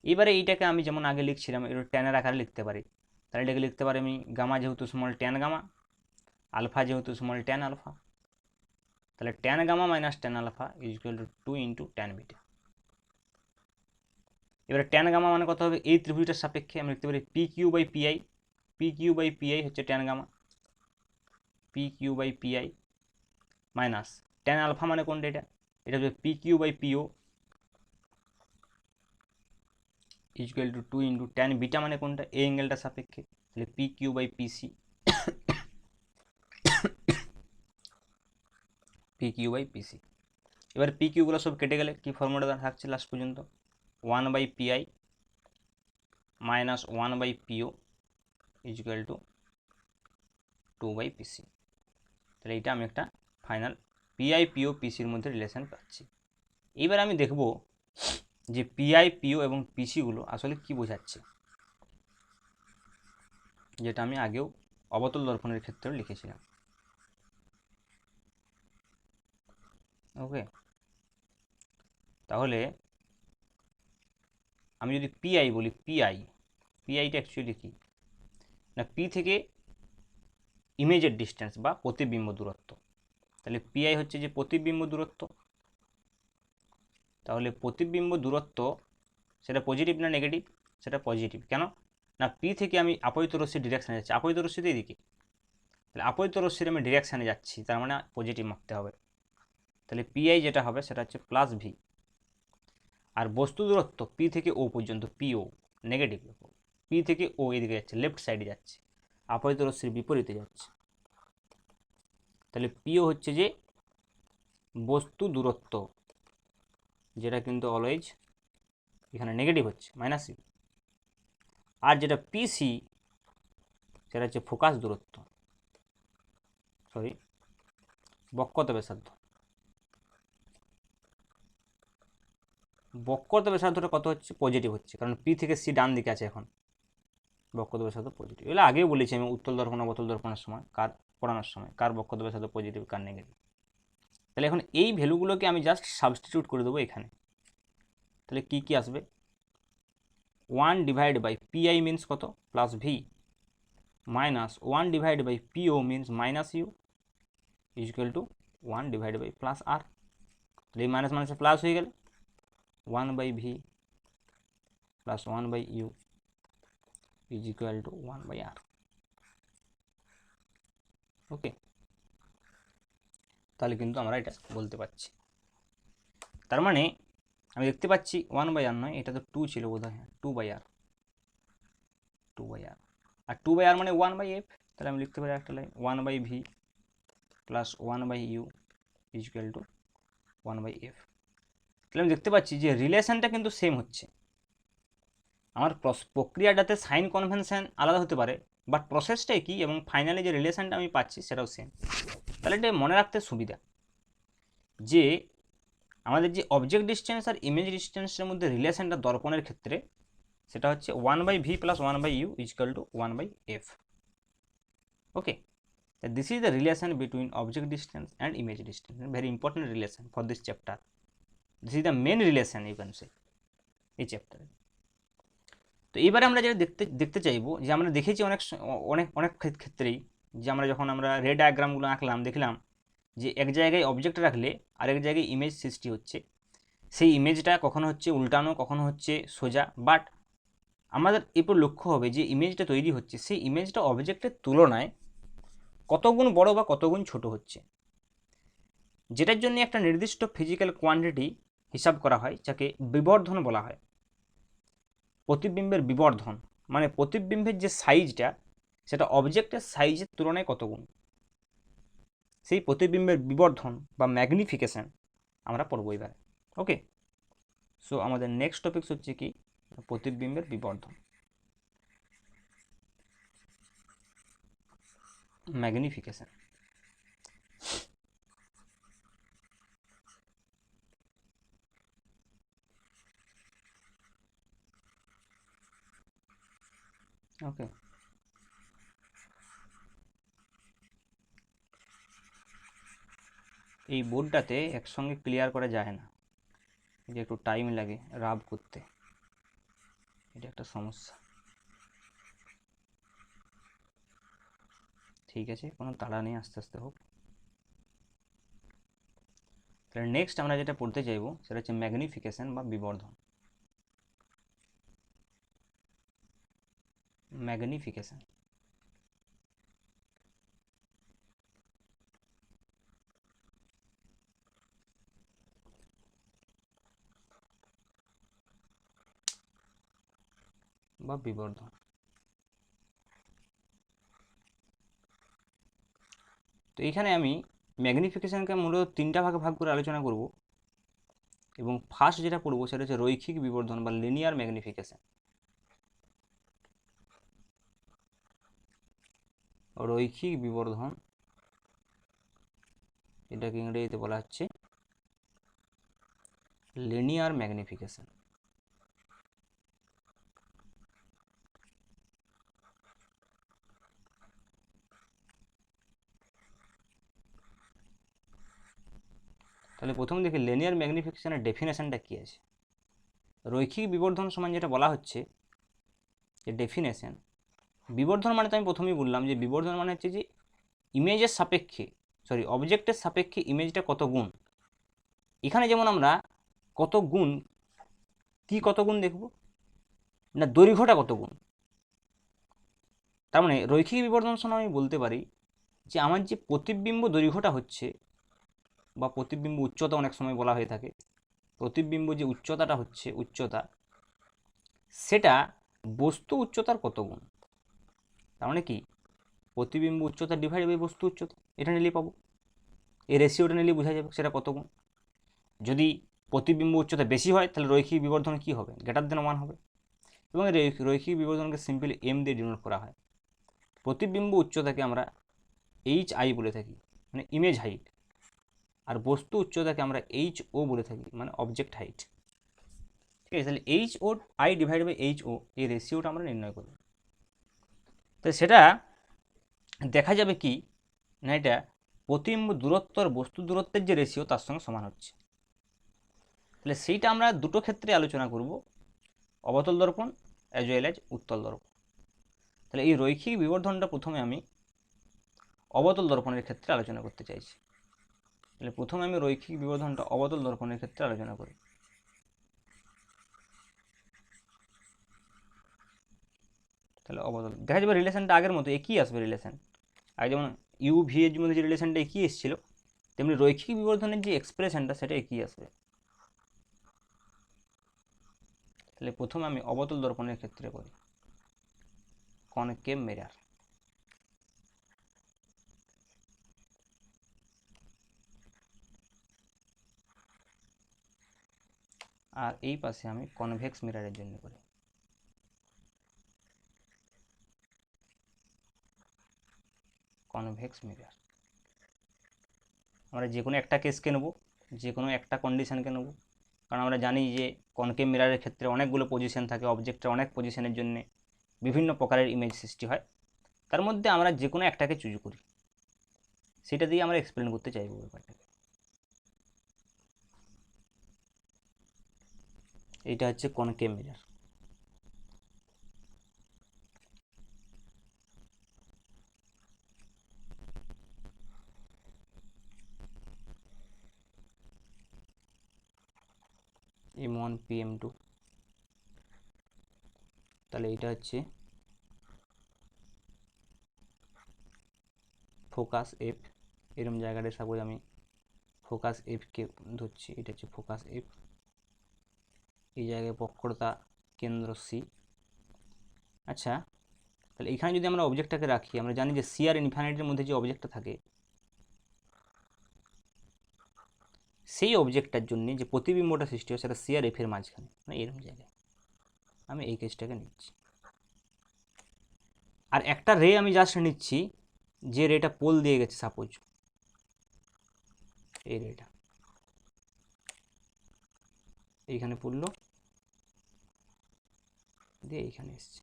এবারে এইটাকে আমি যেমন আগে লিখছিলাম এর ট্যানের আকারে লিখতে পারি, তাহলে এটাকে লিখতে পারি আমি গামা যেহেতু স্মল ট্যান গামা, আলফা যেহেতু স্মল ট্যান আলফা, তাহলে tan gamma minus tan alpha is equal to 2 into tan beta. এবারে ট্যান গামা মানে কত হবে, এই ত্রিভুজটার সাপেক্ষে আমি লিখতে পারি P Q by PI, P Q by PI হচ্ছে tan gamma, P Q by PI minus tan alpha মানে কোনটা, এটা হচ্ছে P Q by PO is equal to 2 into tan beta মানে কোনটা, এই অ্যাঙ্গেলটার সাপেক্ষে, তাহলে P Q by PC, P Q by PC. এবার পি কিউগুলো সব কেটে গেলে কি ফর্মুলাটা থাকছে লাস্ট পর্যন্ত, 1 by PI minus 1 by PO is equal to 2 by PC. তাহলে এইটা আমি একটা ফাইনাল পিআই পিও পিসির মধ্যে রিলেশন পাচ্ছি। এবার আমি দেখব যে পিআই পিও এবং পিসিগুলো আসলে কি বোঝাচ্ছে, যেটা আমি আগেও অবতল দর্পণের ক্ষেত্রেও লিখেছিলাম। ওকে, তাহলে আমি যদি পিআই বলি, পিআইটা অ্যাকচুয়ালি কি না, পি থেকে ইমেজের ডিস্টেন্স বা প্রতিবিম্ব দূরত্ব। তাহলে পিআই হচ্ছে যে প্রতিবিম্ব দূরত্ব, তাহলে প্রতিবিম্ব দূরত্ব সেটা পজিটিভ না নেগেটিভ, সেটা পজিটিভ। কেন না, পি থেকে আমি আপতিত রশ্মির ডিরেকশানে যাচ্ছি, আপতিত রশ্মি তো এদিকে, তাহলে আপতিত রশ্মির আমি ডিরেকশানে যাচ্ছি, তার মানে পজিটিভ মাপতে হবে। তাহলে পিআই যেটা হবে সেটা হচ্ছে প্লাস ভি। আর বস্তু দূরত্ব পি থেকে ও পর্যন্ত, পিও নেগেটিভ, পি থেকে ও এদিকে যাচ্ছে, লেফট সাইডে যাচ্ছে, আপতিত রশ্মির বিপরীতে যাচ্ছে। তাহলে পিও হচ্ছে যে বস্তু দূরত্ব, যেটা কিন্তু অলওয়েজ এখানে নেগেটিভ হচ্ছে, মাইনাস ইউ। আর যেটা পিসি সেটা হচ্ছে ফোকাস দূরত্ব, সরি বক্রত ব্যাসার্ধ। বক্রত ব্যাসার্ধটা কত হচ্ছে, পজিটিভ হচ্ছে, কারণ পি থেকে সি ডান দিকে আছে এখন, বক্রত ব্যাসার্ধ পজিটিভ। এগুলো আগেও বলেছি আমি উত্তল দর্পণ অবতল দর্পণের সময়, কার পড়ানোর সময়, কার বক্রত ব্যাসার্ধ পজিটিভ কার নেগেটিভ। তাহলে এখন এই ভ্যালুগুলোকে আমি জাস্ট সাবস্টিটিউট করে দেবো এখানে। তাহলে কি কি আসবে, 1 ডিভাইড বাই পিআই মিনস কত, plus V, minus 1 divide by PO means minus U is equal to 1 divide by plus R. তাহলে এই মাইনাস মাইনাসে প্লাস হয়ে গেল, 1 by V plus 1 by U is equal to 1 by R. Okay, তাহলে কিন্তু আমরা এটা বলতে পারছি। তার মানে আমি দেখতে পাচ্ছি 1 বাই আর নয়, এটা তো 2 ছিল বোধ হয়, 2 বাই আর, 2 বাই আর, আর 2 বাই আর মানে 1 বাই এফ। তাহলে আমি লিখতে পারি একটা line 1 by V plus 1 by U is equal to 1 by F. তাহলে আমি দেখতে পাচ্ছি যে রিলেশনটা কিন্তু সেম হচ্ছে, আমার প্রক্রিয়াটাতে সাইন কনভেনশন আলাদা হতে পারে, বাট প্রসেসটাই কি, এবং ফাইনালি যে রিলেশনটা আমি পাচ্ছি সেটাও সেম। তাহলে এটা মনে রাখতে সুবিধা যে আমাদের যে অবজেক্ট ডিস্টেন্স আর ইমেজ ডিস্টেন্সের মধ্যে রিলেশনটা দর্পণের ক্ষেত্রে সেটা হচ্ছে 1 by V plus 1 by U is equal to 1 by F. Okay, this is the relation between object distance and image distance, very important relation for this chapter. This is the main relation you can say এই চ্যাপ্টারে। তো এবারে আমরা যেটা দেখতে চাইবো, যে আমরা দেখেছি অনেক অনেক অনেক ক্ষেত্রেই যে আমরা যখন আমরা রে ডায়াগ্রামগুলো আঁকলাম দেখলাম যে এক জায়গায় অবজেক্ট রাখলে আরেক জায়গায় ইমেজ সৃষ্টি হচ্ছে, সেই ইমেজটা কখনো হচ্ছে উল্টানো, কখনো হচ্ছে সোজা, বাট আমাদের এরপর লক্ষ্য হবে যে ইমেজটা তৈরি হচ্ছে সেই ইমেজটা অবজেক্টের তুলনায় কতগুণ বড় বা কতগুণ ছোট হচ্ছে, যেটার জন্য একটা নির্দিষ্ট ফিজিক্যাল কোয়ান্টিটি হিসাব করা হয়, যাকে বিবর্ধন বলা হয়। প্রতিবিম্বের বিবর্ধন মানে প্রতিবিম্বের যে সাইজটা সেটা অবজেক্টের সাইজের তুলনায় কত গুণ, সেই প্রতিবিম্বের বিবর্ধন বা ম্যাগনিফিকেশন আমরা পড়বো এবারে। ওকে, সো আমাদের নেক্সট টপিক হচ্ছে কি, প্রতিবিম্বের বিবর্ধন, ম্যাগনিফিকেশন। ওকে, এই বোর্ডটাতে একসঙ্গে ক্লিয়ার করা যায় না, যে একটু টাইম লাগে রাব করতে, এটা একটা সমস্যা। ঠিক আছে, কোনো তাড়া নেই, আস্তে আস্তে হোক। তাহলে নেক্সট আমরা যেটা পড়তে চাইবো সেটা হচ্ছে ম্যাগনিফিকেশন বা বিবর্ধন। ম্যাগনিফিকেশন বা বিবর্ধন। তো এইখানে আমি ম্যাগনিফিকেশনকে মূলত তিনটা ভাগে ভাগ করে আলোচনা করব, এবং ফার্স্ট যেটা পড়বো সেটা হচ্ছে রৈখিক বিবর্ধন বা লিনিয়ার ম্যাগনিফিকেশন। রৈখিক বিবর্ধন, এটাকে ইংরেজিতে বলা হচ্ছে লিনিয়ার ম্যাগনিফিকেশন। তাহলে প্রথম দেখি লিনিয়ার ম্যাগনিফিকেশনের ডেফিনেশনটা কী আছে। রৈখিক বিবর্ধন সমান যেটা বলা হচ্ছে যে ডেফিনেশন, বিবর্ধন মানে তো আমি প্রথমেই বললাম যে বিবর্ধন মানে হচ্ছে যে ইমেজের সাপেক্ষে, অবজেক্টের সাপেক্ষে ইমেজটা কত গুণ। এখানে যেমন আমরা কত গুণ, কি কত গুণ দেখব না, দৈর্ঘ্যটা কত গুণ। তার মানে রৈখিক বিবর্ধন সমান আমি বলতে পারি যে আমার যে প্রতিবিম্ব দৈর্ঘ্যটা হচ্ছে, বা প্রতিবিম্ব উচ্চতা অনেক সময় বলা হয়ে থাকে, প্রতিবিম্ব যে উচ্চতাটা হচ্ছে, উচ্চতা, সেটা বস্তু উচ্চতার কত গুণ। তার মানে কি, প্রতিবিম্ব উচ্চতা ডিভাইড বাই বস্তু উচ্চতা, এটা নিলেই পাবো, এই রেশিওটা নিলেই বোঝা যাবে সেটা কত গুণ। যদি প্রতিবিম্ব উচ্চতা বেশি হয় তাহলে রৈখিক বিবর্ধন কি হবে, গ্রেটার দেন 1 হবে। এবং রৈখিক বিবর্ধনকে সিম্পলি এম দিয়ে ডিনোট করা হয়। প্রতিবিম্ব উচ্চতাকে আমরা HI বলে থাকি, মানে ইমেজ হাইট, আর বস্তু উচ্চতাকে আমরা HO বলে থাকি, মানে অবজেক্ট হাইট। ঠিক আছে, তাহলে HI ডিভাইড বাই HO, এই রেশিওটা আমরা নির্ণয় করব। তো সেটা দেখা যাবে কি না, এটা প্রতিবিম্ব দূরত্ব আর বস্তু দূরত্বের যে রেশিও তার সঙ্গে সমান হচ্ছে। তাহলে সেইটা আমরা দুটো ক্ষেত্রে আলোচনা করব, অবতল দর্পণ অ্যাজ ওয়েল অ্যাজ উত্তল দর্পণ। তাহলে এই রৈখিক বিবর্ধনটা প্রথমে আমি অবতল দর্পণের ক্ষেত্রে আলোচনা করতে চাইছি। তাহলে প্রথমে আমি রৈখিক বিবর্ধনটা অবতল দর্পণের ক্ষেত্রে আলোচনা করি। তাহলে অবতল দেখা যাবে রিলেশনটা আগের মতো একই আসবে। রিলেশন আগে যেমন ইউ ভি এর মধ্যে যে রিলেশনটা একই এসেছিল, তেমনি রৈখিক বিবর্ধনের যে এক্সপ্রেশনটা সেটা একই আসবে। তাহলে প্রথমে আমি অবতল দর্পণের ক্ষেত্রে করি কনকেভ মিরর। আর এই পাশে আমি কনভেক্স মিররের জন্য করি। কনভেক্স মিরর আমরা যে কোনো একটা কেসকে নেব, যে কোনো একটা কন্ডিশনকে নেব, কারণ আমরা জানি যে কনকেভ মিররের ক্ষেত্রে অনেকগুলো পজিশন থাকে, অবজেক্টের অনেক পজিশনের জন্য বিভিন্ন প্রকারের ইমেজ সৃষ্টি হয়, তার মধ্যে আমরা যে কোনো একটাকে চুজ করি, সেটা দিয়ে আমরা এক্সপ্লেন করতে চাইব ব্যাপারটাকে। এইটা হচ্ছে কনকেভ মিরর। M1 PM2, তাহলে এটা হচ্ছে ফোকাস এফ। এরকম জায়গাটা সাপোজ আমি ফোকাস এফকে ধরছি, এটা হচ্ছে ফোকাস এফ। এই জায়গায় বক্রতা কেন্দ্র সি। আচ্ছা, তাহলে এখানে যদি আমরা অবজেক্টটাকে রাখি, আমরা জানি যে সি আর ইনফিনিটির মধ্যে যে অবজেক্টটা থাকে, সেই অবজেক্টটার জন্য যে প্রতিবিম্বটা সৃষ্টি হয় সেটা সি আর এফের মাঝখানে, মানে এরকম জায়গায় আমি এই কেসটাকে নিচ্ছি। আর একটা রে আমি জাস্ট নিচ্ছি, যে রেটা পোল দিয়ে গেছে, সাপোজ এই রেটা এইখানে পড়লো, দিয়ে এইখানে এসছে।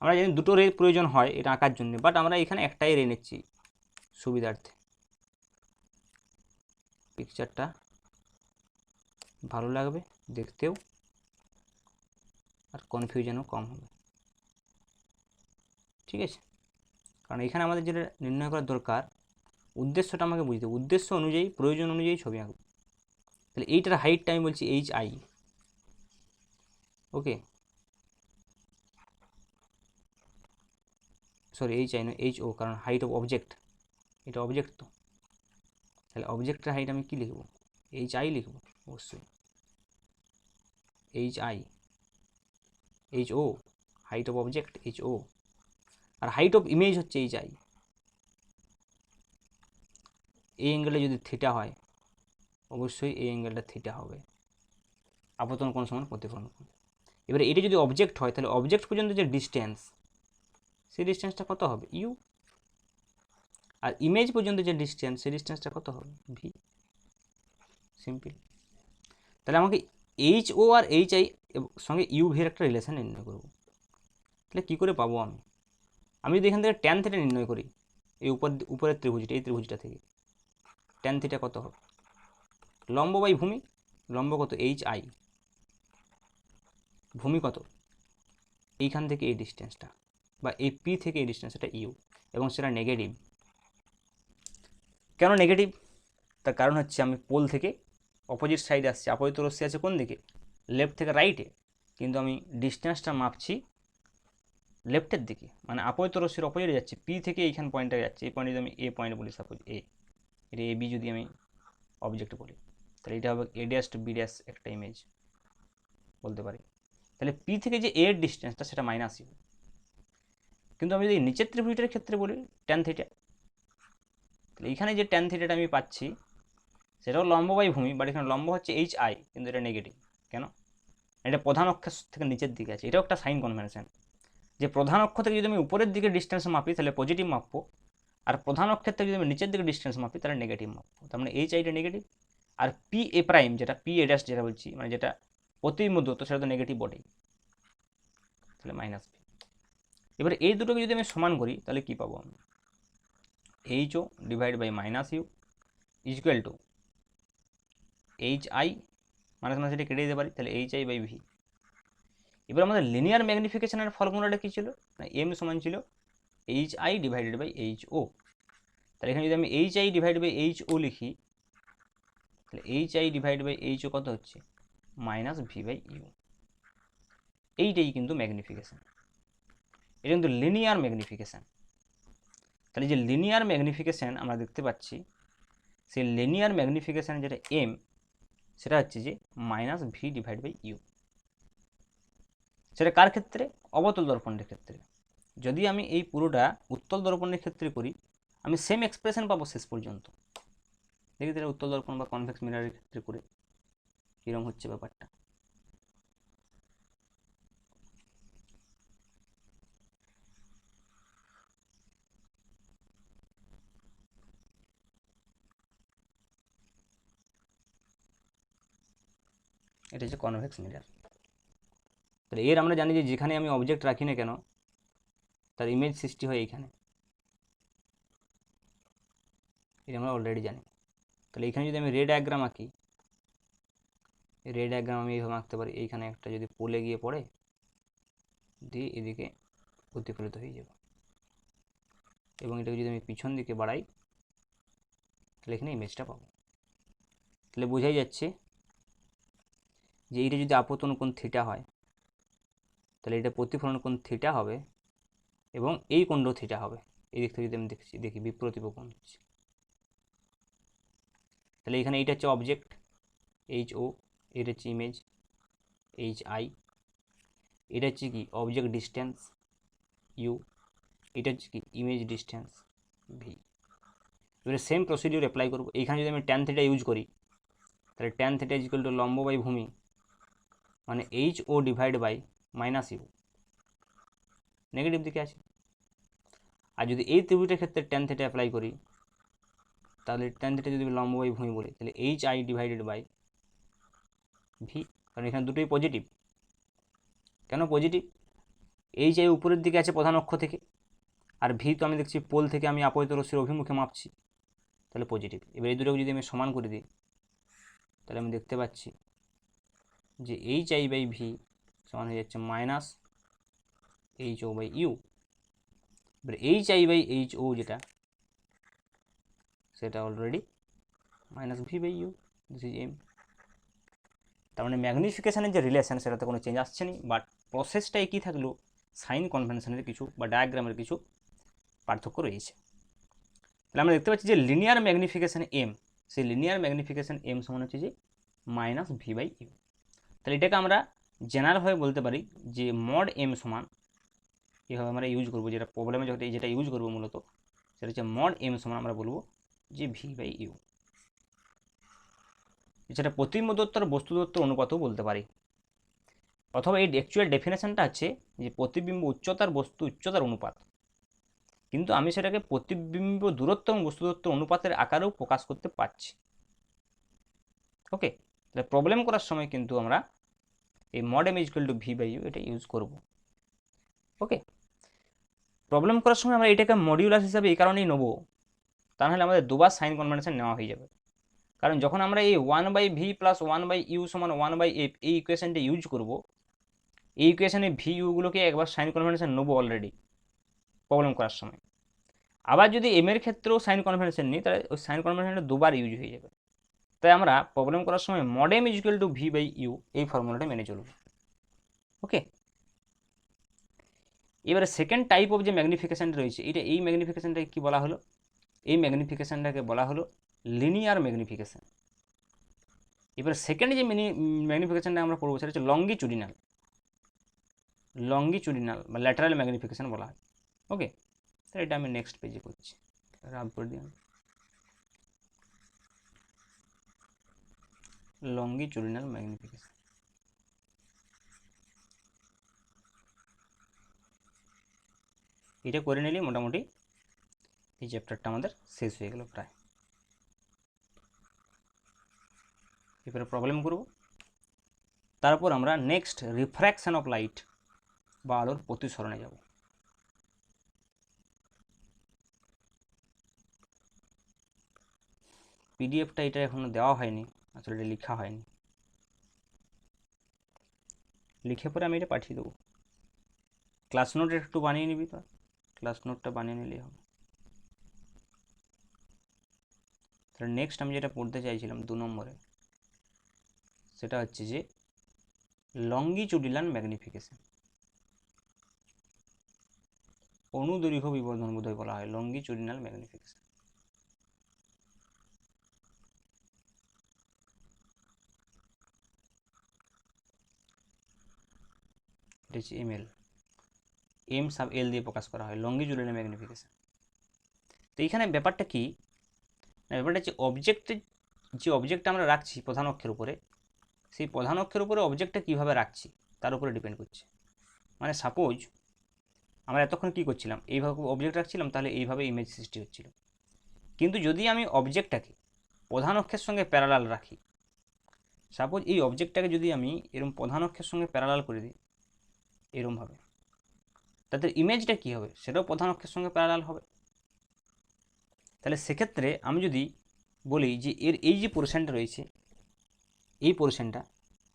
আমরা জানি দুটো রে প্রয়োজন হয় এটা আঁকার জন্য, বাট আমরা এখানে একটাই রে নিচ্ছি সুবিধার্থে। পিকচারটা ভালো লাগবে দেখতেও, আর কনফিউশনও কম হবে। ঠিক আছে, কারণ এখানে আমাদের যেটা নির্ণয় করার দরকার, উদ্দেশ্যটা আমাকে বুঝতে, উদ্দেশ্য অনুযায়ী প্রয়োজন অনুযায়ী ছবি আঁকবো। তাহলে এইটার হাইটটা আমি বলছি HI। ওকে, সরি HI নয় HO, কারণ হাইট অফ অবজেক্ট, এটা অবজেক্ট তো। তাহলে অবজেক্টের হাইট আমি কি লিখবো? HI লিখবো অবশ্যই। HI, HO, height of object HO, আর হাইট অফ ইমেজ হচ্ছে HI। এই অ্যাঙ্গেলটা যদি থিটা হয়, অবশ্যই এই অ্যাঙ্গেলটা থিটা হবে। আপতন কোণ সমান প্রতিফলন কোণ। এবারে এটা যদি অবজেক্ট হয়, তাহলে অবজেক্ট পর্যন্ত যে ডিস্টেন্স, সেই ডিস্টেন্সটা কত হবে? ইউ। আর ইমেজ পর্যন্ত যে ডিস্টেন্স, সেই ডিস্টেন্সটা কত হবে? ভি। সিম্পল। তাহলে আমাকে HO আর HI সঙ্গে ইউভির একটা রিলেশন নির্ণয় করব। তাহলে কী করে পাবো আমি? আমি যদি এখান থেকে ট্যান থিটা নির্ণয় করি, এই উপরের ত্রিভুজটা, এই ত্রিভুজটা থেকে ট্যান থিটা কত হবে? লম্ব বাই ভূমি, লম্ব কত? HI, ভূমি কত? এইখান থেকে এই ডিস্টেন্সটা, বা এই পি থেকে এই ডিস্টেন্স, এটা ইউ, এবং সেটা নেগেটিভ। কেন নেগেটিভ? তার কারণ হচ্ছে আমি পোল থেকে অপোজিট সাইডে আসছি, আপতিত রশ্মি আছে কোন দিকে? লেফট থেকে রাইটে, কিন্তু আমি ডিস্টেন্সটা মাপছি লেফটের দিকে, মানে আপতিত রশ্মির অপোজিটে যাচ্ছি, পি থেকে এইখান পয়েন্টে যাচ্ছে। এই পয়েন্ট যদি আমি এ পয়েন্ট বলি, সাপোজ এটা এ বি যদি আমি অবজেক্ট বলি, তাহলে এটা হবে a dash two B dash একটা ইমেজ বলতে পারি। তাহলে পি থেকে যে এর ডিস্টেন্সটা, সেটা মাইনাস ইউ। কিন্তু আমি যদি নিচের ত্রিভুজটার ক্ষেত্রে বলি ট্যান থিটা, তাহলে এইখানে যে ট্যান থিটাটা আমি পাচ্ছি, সেটাও লম্ব বাই ভূমি, বাট এখানে লম্ব হচ্ছে HI, কিন্তু এটা নেগেটিভ। কেন? এটা প্রধান অক্ষের থেকে নিচের দিকে আছে। এটাও একটা সাইন কনভেনশন, যে প্রধান অক্ষ থেকে যদি আমি উপরের দিকে ডিস্টেন্স মাপি, তাহলে পজিটিভ মাপবো, আর প্রধান অক্ষের থেকে যদি আমি নিচের দিকে ডিস্টেন্স মাপি, তাহলে নেগেটিভ মাপবো। তার মানে HIটা নেগেটিভ, আর পি এ প্রাইম, যেটা পি এ ড্যাশ যেটা বলছি, মানে যেটা প্রতিমুদ্রত, সেটা তো নেগেটিভ বটেই, তাহলে মাইনাস পি। এবারে এই দুটোকে যদি আমি সমান করি, তাহলে কি পাবো আমি? HO divide by minus U is equal to HI, মানে সেটা কেটে দিতে পারি, তাহলে HI বাই ভি। এবার আমাদের লিনিয়ার ম্যাগনিফিকেশনের ফর্মুলাটা কী ছিল? না এম সমান ছিল HI ডিভাইডেড বাই HO। তাহলে এখানে যদি আমি HI ডিভাইড বাই HO লিখি, তাহলে HI ডিভাইড বাই HO কত হচ্ছে? Minus V by U. এইটাই কিন্তু ম্যাগনিফিকেশান, এটা কিন্তু লিনিয়ার ম্যাগনিফিকেশান। তাহলে যে লিনিয়ার ম্যাগনিফিকেশান আমরা দেখতে পাচ্ছি, সেই লিনিয়ার ম্যাগনিফিকেশান যেটা এম, সেটা হচ্ছে যে minus V divide by U. সেটা কার ক্ষেত্রে? অবতল দর্পণের ক্ষেত্রে। যদি আমি এই পুরোটা উত্তল দর্পণের ক্ষেত্রে করি, আমি সেম এক্সপ্রেশন পাবো শেষ পর্যন্ত। দেখি তাহলে উত্তল দর্পণ বা কনভেক্স মিররের ক্ষেত্রে করে কীরকম হচ্ছে ব্যাপারটা। এটা হচ্ছে কনভেক্স মিরর। তাহলে এর আমরা জানি যে যেখানে আমি অবজেক্ট রাখি না কেন, তার ইমেজ সৃষ্টি হয় এইখানে, এটা আমরা অলরেডি জানি। তাহলে এইখানে যদি আমি রে ডায়াগ্রাম আঁকি, রে ডায়াগ্রাম আমি এইভাবে আঁকতে পারি। এইখানে একটা যদি পোলে গিয়ে পড়ে, দিয়ে এদিকে প্রতিফলিত হয়ে যাবে, এবং এটাকে যদি আমি পিছন দিকে বাড়াই, তাহলে এখানে ইমেজটা পাবো। তাহলে বোঝাই যাচ্ছে যে এইটা যদি আপতন কোণ থিটা হয়, তাহলে এটা প্রতিফলন কোণ থিটা হবে, এবং এই কোণটাও থিটা হবে। এই দিক থেকে যদি আমি দেখি বিপ্রতিপ কোণ হচ্ছে। তাহলে এখানে এইটা হচ্ছে অবজেক্ট HO, এটা হচ্ছে ইমেজ HI, এটা হচ্ছে কি অবজেক্ট ডিস্টেন্স ইউ, এটা হচ্ছে কি ইমেজ ডিস্টেন্স ভি। এবারে সেম প্রসিডিউর অ্যাপ্লাই করবো। এইখানে যদি আমি ট্যান থিটা ইউজ করি, তাহলে tan theta is equal to লম্ব বাই ভূমি, মানে HO divide by minus U, negative দিকে আছে। আর যদি এই ত্রিভুজের ক্ষেত্রে ট্যান থিটা অ্যাপ্লাই করি, তাহলে ট্যান থিটা যদি লম্ব বাই ভূমি বলি, তাহলে HI ডিভাইডেড বাই ভি, কারণ এখানে দুটোই পজিটিভ। কেন পজিটিভ? HI উপরের দিকে আছে প্রধান অক্ষ থেকে, আর ভি তো আমি দেখছি পোল থেকে আমি আপতিত রশ্মির অভিমুখে মাপছি, তাহলে পজিটিভ। এবার এই দুটোকে যদি আমি সমান করে দিই, তাহলে আমি দেখতে পাচ্ছি যে HI/V সমান হয়ে যাচ্ছে মাইনাস HO/U। এবার HI/HO যেটা সেটা already minus V/U, this is M। তার মানে ম্যাগনিফিকেশানের যে রিলেশন সেটাতে কোনো চেঞ্জ আসছে না, বাট প্রসেসটা একই থাকলেও সাইন কনভেনশনের কিছু বা ডায়াগ্রামের কিছু পার্থক্য রয়েছে। তাহলে আমরা দেখতে পাচ্ছি যে লিনিয়ার ম্যাগনিফিকেশান M, সেই লিনিয়ার ম্যাগনিফিকেশান M সমান হচ্ছে যে মাইনাস V/U। তাহলে এটাকে আমরা জেনারেলভাবে বলতে পারি যে মড M সমান, এভাবে আমরা ইউজ করবো, যেটা প্রবলেমে যেটা ইউজ করবো মূলত সেটা হচ্ছে মড M সমান আমরা বলবো যে V/U। এছাড়া প্রতিবিম্ব দূরত্ব আর বস্তু দূরত্বের অনুপাতও বলতে পারি, অথবা এই অ্যাকচুয়াল ডেফিনেশনটা আছে যে প্রতিবিম্ব উচ্চতার বস্তু উচ্চতার অনুপাত, কিন্তু আমি সেটাকে প্রতিবিম্ব দূরত্ব এবং বস্তু দূরত্বের অনুপাতের আকারেও প্রকাশ করতে পারছি। ওকে, তাহলে প্রবলেম করার সময় কিন্তু আমরা এই mod M equal to V/U এটা ইউজ করব। ওকে, প্রবলেম করার সময় আমরা এটাকে মডিউলাস হিসাবে এই কারণেই নেবো, তা নাহলে আমাদের দুবার সাইন কনভেনশন নেওয়া হয়ে যাবে। কারণ যখন আমরা এই 1/V প্লাস 1/U সমান 1/F এই ইকুয়েশনটা ইউজ করব, এই ইকুয়েশনে ভিউগুলোকে একবার সাইন কনভেনশন নেবো অলরেডি প্রবলেম করার সময়। আবার যদি এম এর ক্ষেত্রেও সাইন কনভেনশন নিই তাহলে ওই সাইন কনভেনশনটা দুবার ইউজ হয়ে যাবে। তাই আমরা প্রবলেম করার সময় mod M equal to V/U এই ফর্মুলাটা মেনে চলব। ওকে, এবারে সেকেন্ড টাইপ অফ যে ম্যাগনিফিকেশানটা রয়েছে এই ম্যাগনিফিকেশানটাকে কী বলা হলো? এই ম্যাগনিফিকেশানটাকে বলা হলো লিনিয়ার ম্যাগনিফিকেশান। এবারে সেকেন্ড যে ম্যাগনিফিকেশানটা আমরা পড়বো সেটা হচ্ছে লঙ্গিচুডিনাল বা ল্যাটারাল ম্যাগনিফিকেশান বলা হয়। ওকে, তাহলে এটা আমি নেক্সট পেজে করছি, রাব করে দিলাম। লঙ্গিচুডিনাল ম্যাগনিফিকেশান, এটা করে নিলে মোটামুটি এই চ্যাপ্টারটা আমাদের শেষ হয়ে গেল প্রায়। এবারে প্রবলেম করব, তারপর আমরা নেক্সট রিফ্র্যাকশন অফ লাইট বা আলোর প্রতিসরণে যাব। পিডিএফটা এটা এখনো দেওয়া হয়নি, আসলে এটা লেখা হয়নি, লিখে পরে আমি এটা পাঠিয়ে দেবো। ক্লাস নোট একটু বানিয়ে নিবি, তো ক্লাস নোটটা বানিয়ে নিলেই হবে। তাহলে নেক্সট আমি যেটা পড়তে চাইছিলাম 2 নম্বরে, সেটা হচ্ছে যে লঙ্গিচুডিনাল ম্যাগনিফিকেশন, অনুদৈর্ঘ্য বিবর্ধন বোধহয় বলা হয়, লঙ্গিচুডিনাল ম্যাগনিফিকেশন। এটা হচ্ছে M সাব L দিয়ে প্রকাশ করা হয় লঙ্গিচুডিনাল ম্যাগনিফিকেশন। তো এইখানে ব্যাপারটা কি, ব্যাপারটা হচ্ছে যে অবজেক্টটা আমরা রাখছি প্রধান অক্ষের উপরে, সেই প্রধান অক্ষের উপরে অবজেক্টটা কীভাবে রাখছি তার উপরে ডিপেন্ড করছে। মানে সাপোজ আমরা এতক্ষণ কী করছিলাম, এইভাবে অবজেক্ট রাখছিলাম, তাহলে এইভাবে ইমেজ সৃষ্টি হচ্ছিল। কিন্তু যদি আমি অবজেক্টটাকে প্রধান অক্ষের সঙ্গে প্যারালাল রাখি, সাপোজ এই অবজেক্টটাকে যদি আমি এরকম প্রধান অক্ষের সঙ্গে প্যারালাল করে দিই এরকমভাবে, তাদের ইমেজটা কী হবে, সেটাও প্রধান অক্ষের সঙ্গে প্যারালাল হবে। তাহলে সেক্ষেত্রে আমি যদি বলি যে এর এই যে পোর্শনটা রয়েছে, এই পোর্শনটা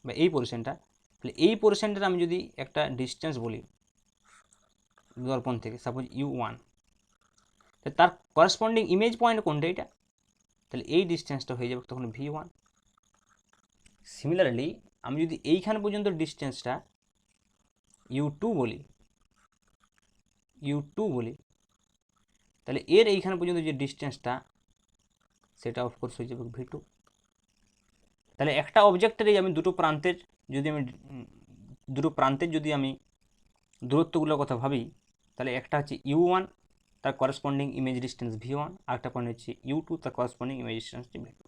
বা এই পোর্শনটা, তাহলে এই পোর্শনটার আমি যদি একটা ডিস্টেন্স বলি দর্পণ থেকে, সাপোজ U1, তার করেসপন্ডিং ইমেজ পয়েন্ট কোনটা, এটা, তাহলে এই ডিস্টেন্সটা হয়ে যাবে তখন V1। সিমিলারলি আমি যদি এইখান পর্যন্ত ডিস্টেন্সটা U2 বলি, তাহলে এর এইখান পর্যন্ত যে ডিস্টেন্সটা সেটা অফকোর্স হয়ে যাবে V2। তাহলে একটা অবজেক্টেরই আমি দুটো প্রান্তের যদি আমি দূরত্বগুলোর কথা ভাবি, তাহলে একটা হচ্ছে U1 তার করেসপন্ডিং ইমেজ ডিস্টেন্স V1, আর একটা পয়েন্ট হচ্ছে U2 তার করেসপন্ডিং ইমেজ ডিস্টেন্স V2।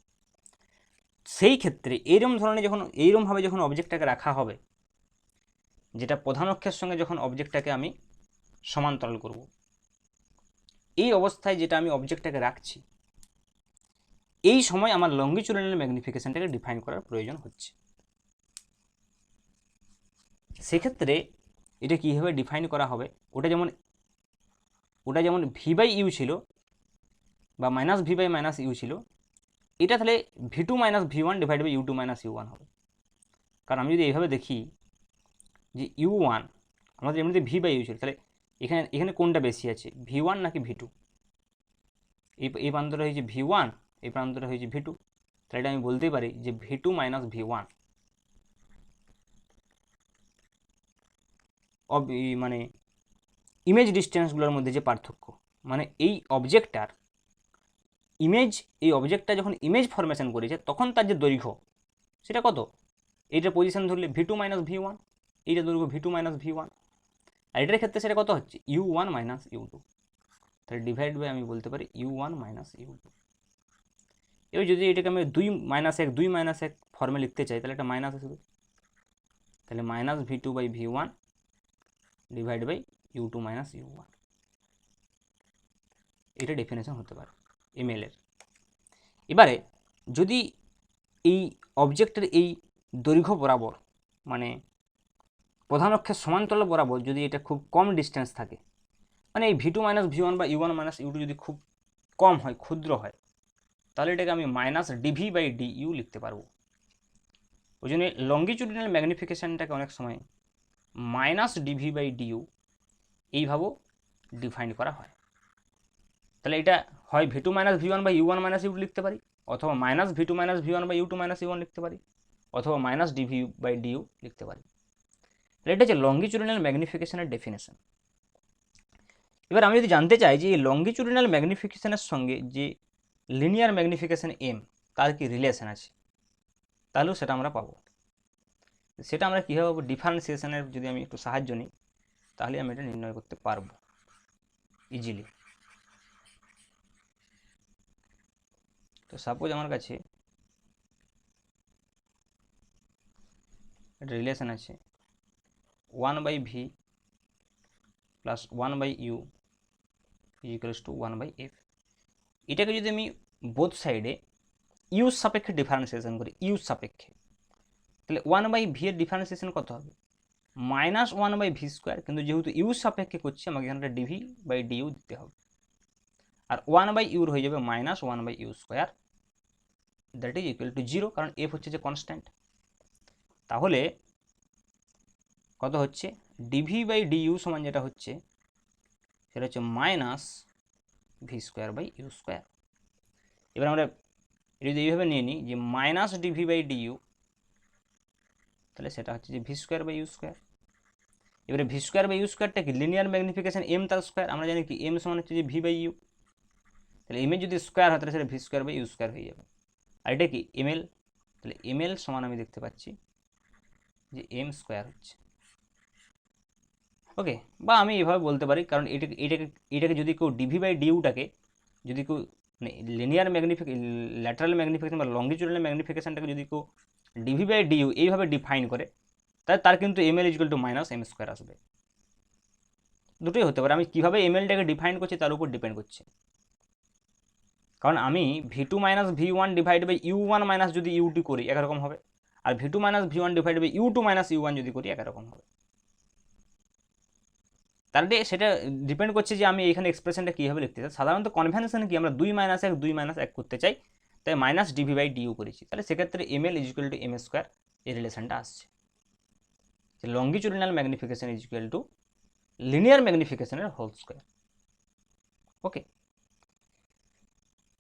সেই ক্ষেত্রে এইরকমভাবে যখন অবজেক্টটাকে রাখা হবে, যেটা প্রধান অক্ষের সঙ্গে যখন অবজেক্টটাকে আমি সমান্তরাল করব, এই অবস্থায় যেটা আমি অবজেক্টটাকে রাখছি, এই সময় আমার লঙ্গিচুডিনাল ম্যাগনিফিকেশনটাকে ডিফাইন করার প্রয়োজন হচ্ছে। সেক্ষেত্রে এটা কীভাবে ডিফাইন করা হবে, ওটা যেমন V/U ছিল বা -V/-U ছিল, এটা তাহলে V two minus V one divide by U two minus U one হবে। কারণ আমি যদি এইভাবে দেখি যে ইউ ওয়ান আমাদের এমনিতে ভি বাই ইউ ছিল, তাহলে এখানে এখানে কোনটা বেশি আছে, ভি ওয়ান নাকি ভি টু? এই প্রান্তটা হয়েছে ভি ওয়ান, এই প্রান্তটা হয়েছে ভি টু, তাহলে এটা আমি বলতেই পারি যে V two minus V one মানে ইমেজ ডিস্টেন্সগুলোর মধ্যে যে পার্থক্য, মানে এই অবজেক্টটার ইমেজ, এই অবজেক্টটা যখন ইমেজ ফরমেশন করেছে তখন তার যে দৈর্ঘ্য সেটা কত, এইটা পজিশন ধরলে V two minus V one, এইটা দৈর্ঘ্য V two minus V one, আর এটার ক্ষেত্রে সেটা কত হচ্ছে U one minus U two, তাহলে ডিভাইড বাই আমি বলতে পারি U one minus U two. এবার যদি এটাকে আমি দুই মাইনাস এক ফর্মে লিখতে চাই তাহলে এটা মাইনাস আসবে, তাহলে minus V two by V one divide by U two minus U one, এটা ডেফিনেশন হতে পারে এমএল এর। এবারে যদি এই অবজেক্টের এই দৈর্ঘ্য বরাবর, মানে প্রধান অক্ষের সমান্তরাল বরাবর যদি এটা খুব কম ডিস্টেন্স থাকে, মানে এই V two minus V one বা U one minus U two যদি খুব কম হয়, ক্ষুদ্র হয়, তাহলে এটাকে আমি minus DV by D U লিখতে পারবো। ওই জন্য লঙ্গিচুডিনাল ম্যাগনিফিকেশানটাকে অনেক সময় মাইনাস ডিভি বাই ডিউ এইভাবেও ডিফাইন করা হয়। তাহলে এটা হয় V two minus V one বা U one minus U two লিখতে পারি, অথবা minus V two minus V one বা you two minus U one লিখতে পারি, অথবা মাইনাস ডিভি বাই ডিউ লিখতে পারি। তাহলে এটা হচ্ছে লঙ্গিচুডিনাল ম্যাগনিফিকেশনের ডেফিনেশন। এবার আমি যদি জানতে চাই যে এই লঙ্গিচুডিনাল ম্যাগনিফিকেশনের সঙ্গে যে লিনিয়ার ম্যাগনিফিকেশন এম তার কি রিলেশন আছে, তাহলেও সেটা আমরা পাবো। সেটা আমরা কীভাবে পাবো, ডিফারেন্সিয়েশনের যদি আমি একটু সাহায্য নিই তাহলে আমি এটা নির্ণয় করতে পারবো ইজিলি। তো সাপোজ আমার কাছে একটা রিলেশন আছে 1/v plus 1/u equals to 1/f। এটাকে যদি আমি বোথ সাইডে ইউ সাপেক্ষে ডিফারেন্সিয়েশন করি, ইউ সাপেক্ষে, তাহলে 1/v এর ডিফারেন্সিয়েশন কত হবে, মাইনাস 1/v স্কোয়ার, কিন্তু যেহেতু ইউ সাপেক্ষে করছি আমাকে এখানটা ডিভি বাই ডিউ দিতে হবে, আর 1/u হয়ে যাবে minus 1/u square, that is equal two 0, কারণ এফ হচ্ছে যে কনস্ট্যান্ট। তাহলে কত হচ্ছে, ডিভি বাই ডিউ সমান যেটা হচ্ছে সেটা হচ্ছে minus V square by U square. এবার আমরা যদি এইভাবে নিয়ে নিই যে মাইনাস ডিভি বাই ডিউ, তাহলে সেটা হচ্ছে যে V square by U square. এবারে ভি স্কোয়ার বাই ইউ স্কোয়ারটা কি লিনিয়ার ম্যাগনিফিকেশন এম তার স্কোয়ার, আমরা জানি কি এম সমান হচ্ছে যে ভি বাই ইউ, তাহলে এম এর যদি স্কোয়ার হয় তাহলে সেটা V square by U square হয়ে যাবে। আর এটা কি এমএল, তাহলে এমএল সমান আমি দেখতে পাচ্ছি যে এম স্কোয়ার হচ্ছে, ওকে। বা আমি এভাবে বলতে পারি, কারণ এটাকে যদি কেউ ডিভি বাই ডিউটাকে যদি কেউ মানে লিনিয়ার ল্যাটারাল ম্যাগনিফিকেশন বা লঙ্গিচুডাল ম্যাগনিফিকেশনটাকে যদি কেউ ডিভি বাই ডিউ এইভাবে ডিফাইন করে, তাহলে তার কিন্তু ML equal to minus M square আসবে। দুটোই হতে পারে, আমি কীভাবে এমএলটাকে ডিফাইন করছি তার উপর ডিপেন্ড করছে। কারণ আমি V two minus V one divide by U one minus যদি ইউ টু করি একরকম হবে, আর V two minus V one divide by U two minus U one যদি করি একরকম হবে। তার সেটা ডিপেন্ড করছে যে আমি এখানে এক্সপ্রেশনটা কীভাবে লিখতে চাই। সাধারণত কনভেনশন কি, আমরা 2 - 1 করতে চাই, তাই মাইনাস ডিভি বাই ডিউ করেছি, তাহলে সেক্ষেত্রে ML is equal to M square এই রিলেশনটা আসছে, যে longitudinal magnification is equal to linear ম্যাগনিফিকেশনের হোল স্কোয়ার, ওকে।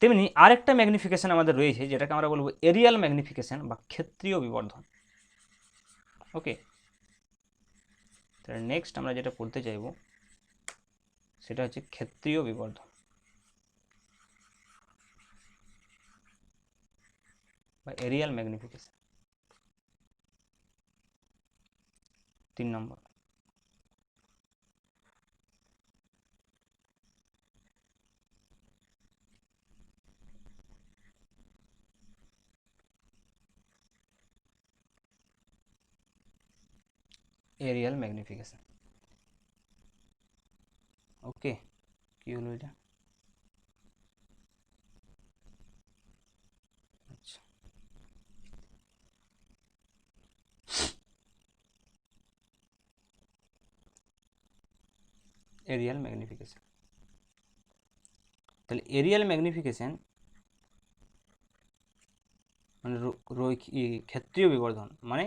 তেমনি আরেকটা ম্যাগনিফিকেশন আমাদের রয়েছে যেটাকে আমরা বলবো এরিয়াল ম্যাগনিফিকেশন বা ক্ষেত্রীয় বিবর্ধন, ওকে। তাহলে নেক্সট আমরা যেটা পড়তে চাইব সেটা হচ্ছে ক্ষেত্রীয় বিবর্ধন বা এরিয়াল ম্যাগনিফিকেশন। 3 নম্বর, এরিয়াল ম্যাগনিফিকেশন, ওকে। কি হলো এটা, আচ্ছা এরিয়াল ম্যাগনিফিকেশন, তাহলে এরিয়াল ম্যাগনিফিকেশন মানে ক্ষেত্রীয় বিবর্ধন মানে